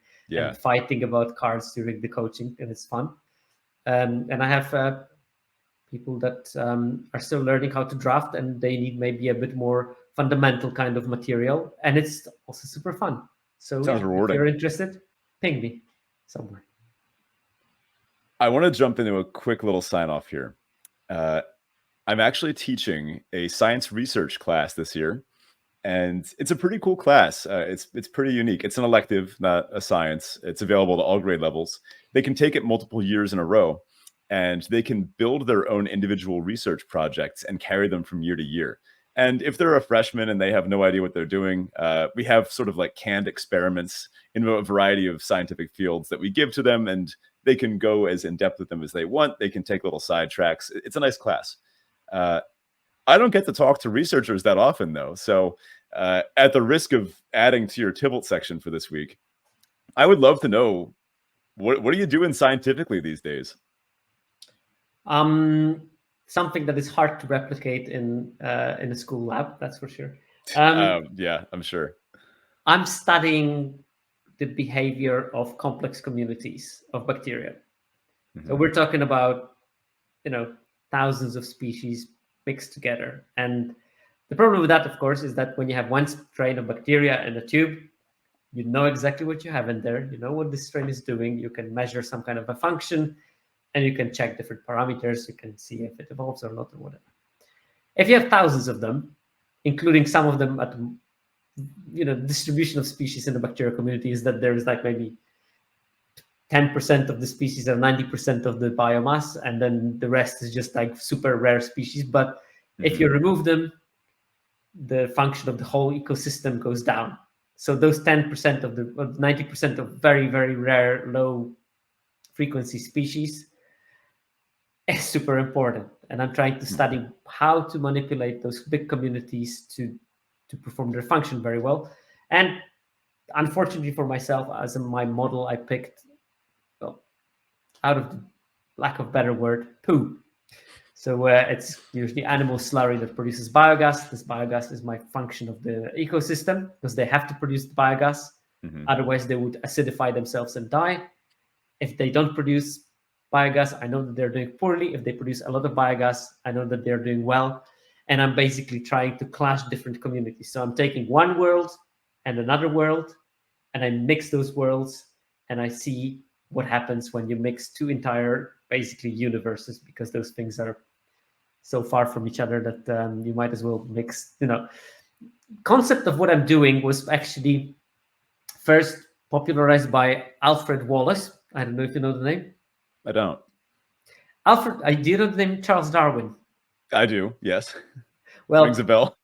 fighting about cards during the coaching, and it's fun. And I have people that are still learning how to draft, and they need maybe a bit more fundamental kind of material, and it's also super fun. So sounds rewarding. If you're interested, ping me somewhere. I want to jump into a quick little sign off here. I'm actually teaching a science research class this year, and it's a pretty cool class. It's pretty unique. It's an elective, not a science. It's available to all grade levels. They can take it multiple years in a row, and they can build their own individual research projects and carry them from year to year. And if they're a freshman and they have no idea what they're doing, we have sort of like canned experiments in a variety of scientific fields that we give to them, and they can go as in-depth with them as they want. They can take little side tracks. It's a nice class. I don't get to talk to researchers that often, though. So at the risk of adding to your Tybalt section for this week, I would love to know, what are you doing scientifically these days? Something that is hard to replicate in a school lab, that's for sure. Yeah, I'm sure. I'm studying the behavior of complex communities of bacteria. So we're talking about, thousands of species mixed together. And the problem with that, of course, is that when you have one strain of bacteria in a tube, you know exactly what you have in there. You know what this strain is doing. You can measure some kind of a function, and you can check different parameters. You can see if it evolves or not or whatever. If you have thousands of them, including some of them at distribution of species in the bacterial community is that there is like maybe 10% of the species or 90% of the biomass, and then the rest is just like super rare species. But if you remove them, the function of the whole ecosystem goes down. So those 10% of the 90% of very, very rare, low frequency species is super important. And I'm trying to study how to manipulate those big communities to perform their function very well. And unfortunately for myself, as in my model, I picked, well, out of the lack of better word, poo. So it's usually animal slurry that produces biogas. This biogas is my function of the ecosystem because they have to produce the biogas. Otherwise, they would acidify themselves and die. If they don't produce biogas, I know that they're doing poorly. If they produce a lot of biogas, I know that they're doing well. And I'm basically trying to clash different communities. So I'm taking one world and another world, and I mix those worlds, and I see what happens when you mix two entire, basically, universes, because those things are so far from each other that you might as well mix. Concept of what I'm doing was actually first popularized by Alfred Wallace. I don't know if you know the name. I don't. Do you know the name Charles Darwin? I do, yes. Well, rings a bell.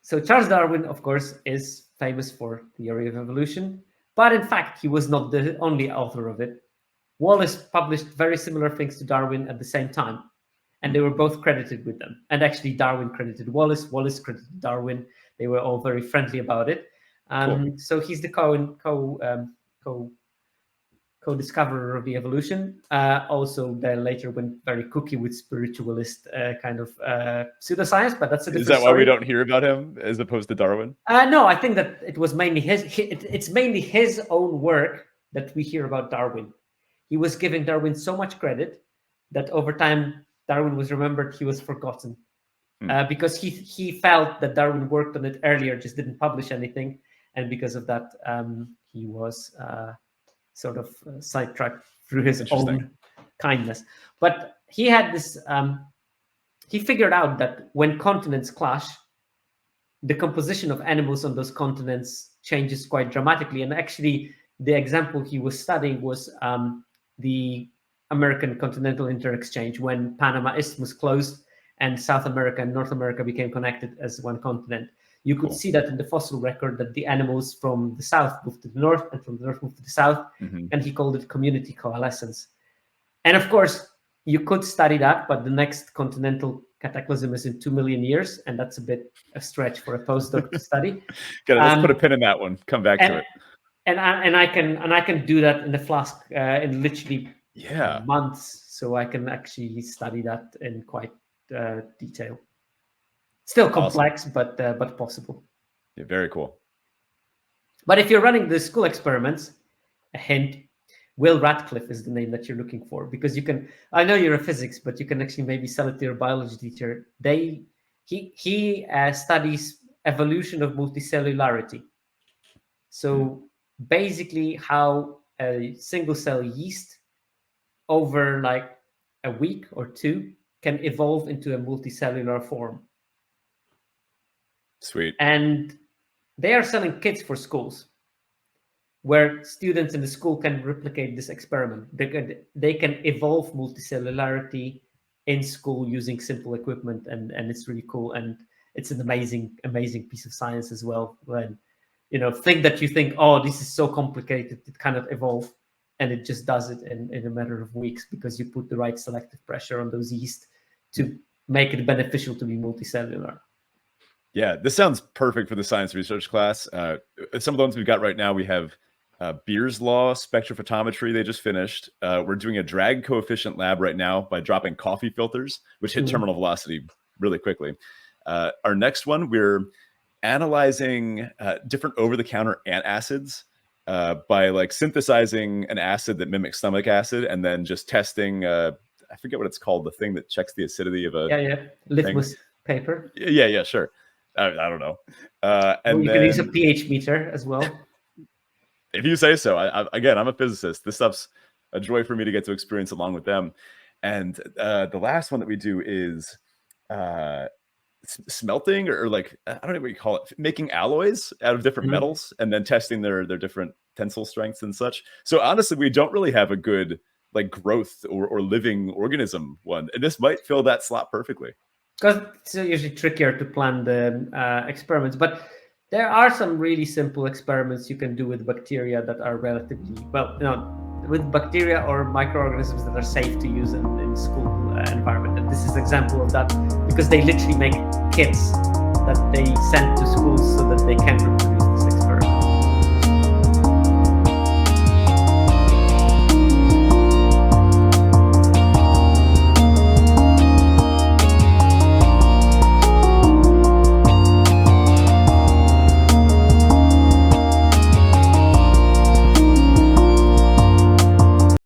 So Charles Darwin, of course, is famous for theory of evolution, but in fact, he was not the only author of it. Wallace published very similar things to Darwin at the same time, and they were both credited with them. And actually, Darwin credited Wallace, Wallace credited Darwin. They were all very friendly about it. Cool. So he's the co-discoverer of the evolution. Also, they later went very cookie with spiritualist kind of pseudoscience, but that's a different Is that story. why we don't hear about him as opposed to Darwin? No, I think that it was mainly it's mainly his own work that we hear about Darwin. He was giving Darwin so much credit that over time Darwin was remembered, he was forgotten. Because he felt that Darwin worked on it earlier, just didn't publish anything. And because of that, he was sort of sidetracked through his own kindness. But he had this, he figured out that when continents clash, the composition of animals on those continents changes quite dramatically. And actually, the example he was studying was the American continental interexchange, when Panama Isthmus closed and South America and North America became connected as one continent. You could see that in the fossil record, that the animals from the south moved to the north and from the north moved to the south, and he called it community coalescence. And of course, you could study that, but the next continental cataclysm is in 2 million years, and that's a bit a stretch for a postdoc to study. Let's put a pin in that one. Come back to it. And I can do that in the flask in literally months, so I can actually study that in quite detail. Still complex, but possible. Yeah, very cool. But if you're running the school experiments, a hint, Will Radcliffe is the name that you're looking for, because you can. I know you're a physics, but you can actually maybe sell it to your biology teacher. He studies evolution of multicellularity. So basically, how a single cell yeast over like a week or two can evolve into a multicellular form. Sweet. And they are selling kits for schools where students in the school can replicate this experiment. They can evolve multicellularity in school using simple equipment, and it's really cool. And it's an amazing piece of science as well. When think that you think, oh, this is so complicated, it cannot evolve, and it just does it in a matter of weeks, because you put the right selective pressure on those yeast to make it beneficial to be multicellular. Yeah, this sounds perfect for the science research class. Some of the ones we've got right now, we have Beer's Law spectrophotometry they just finished. We're doing a drag coefficient lab right now by dropping coffee filters, which hit terminal velocity really quickly. Our next one, we're analyzing different over-the-counter antacids by like synthesizing an acid that mimics stomach acid and then just testing, I forget what it's called, the thing that checks the acidity of a litmus paper. Yeah, sure. I don't know. And you can use a pH meter as well. If you say so. Again, I'm a physicist. This stuff's a joy for me to get to experience along with them. And the last one that we do is smelting, or like, I don't know what you call it, making alloys out of different metals and then testing their different tensile strengths and such. So honestly, we don't really have a good like growth or living organism one. And this might fill that slot perfectly. Because it's usually trickier to plan the experiments. But There are some really simple experiments you can do with bacteria that are relatively, with bacteria or microorganisms that are safe to use in school environment. And this is an example of that, because they literally make kits that they send to schools so that they can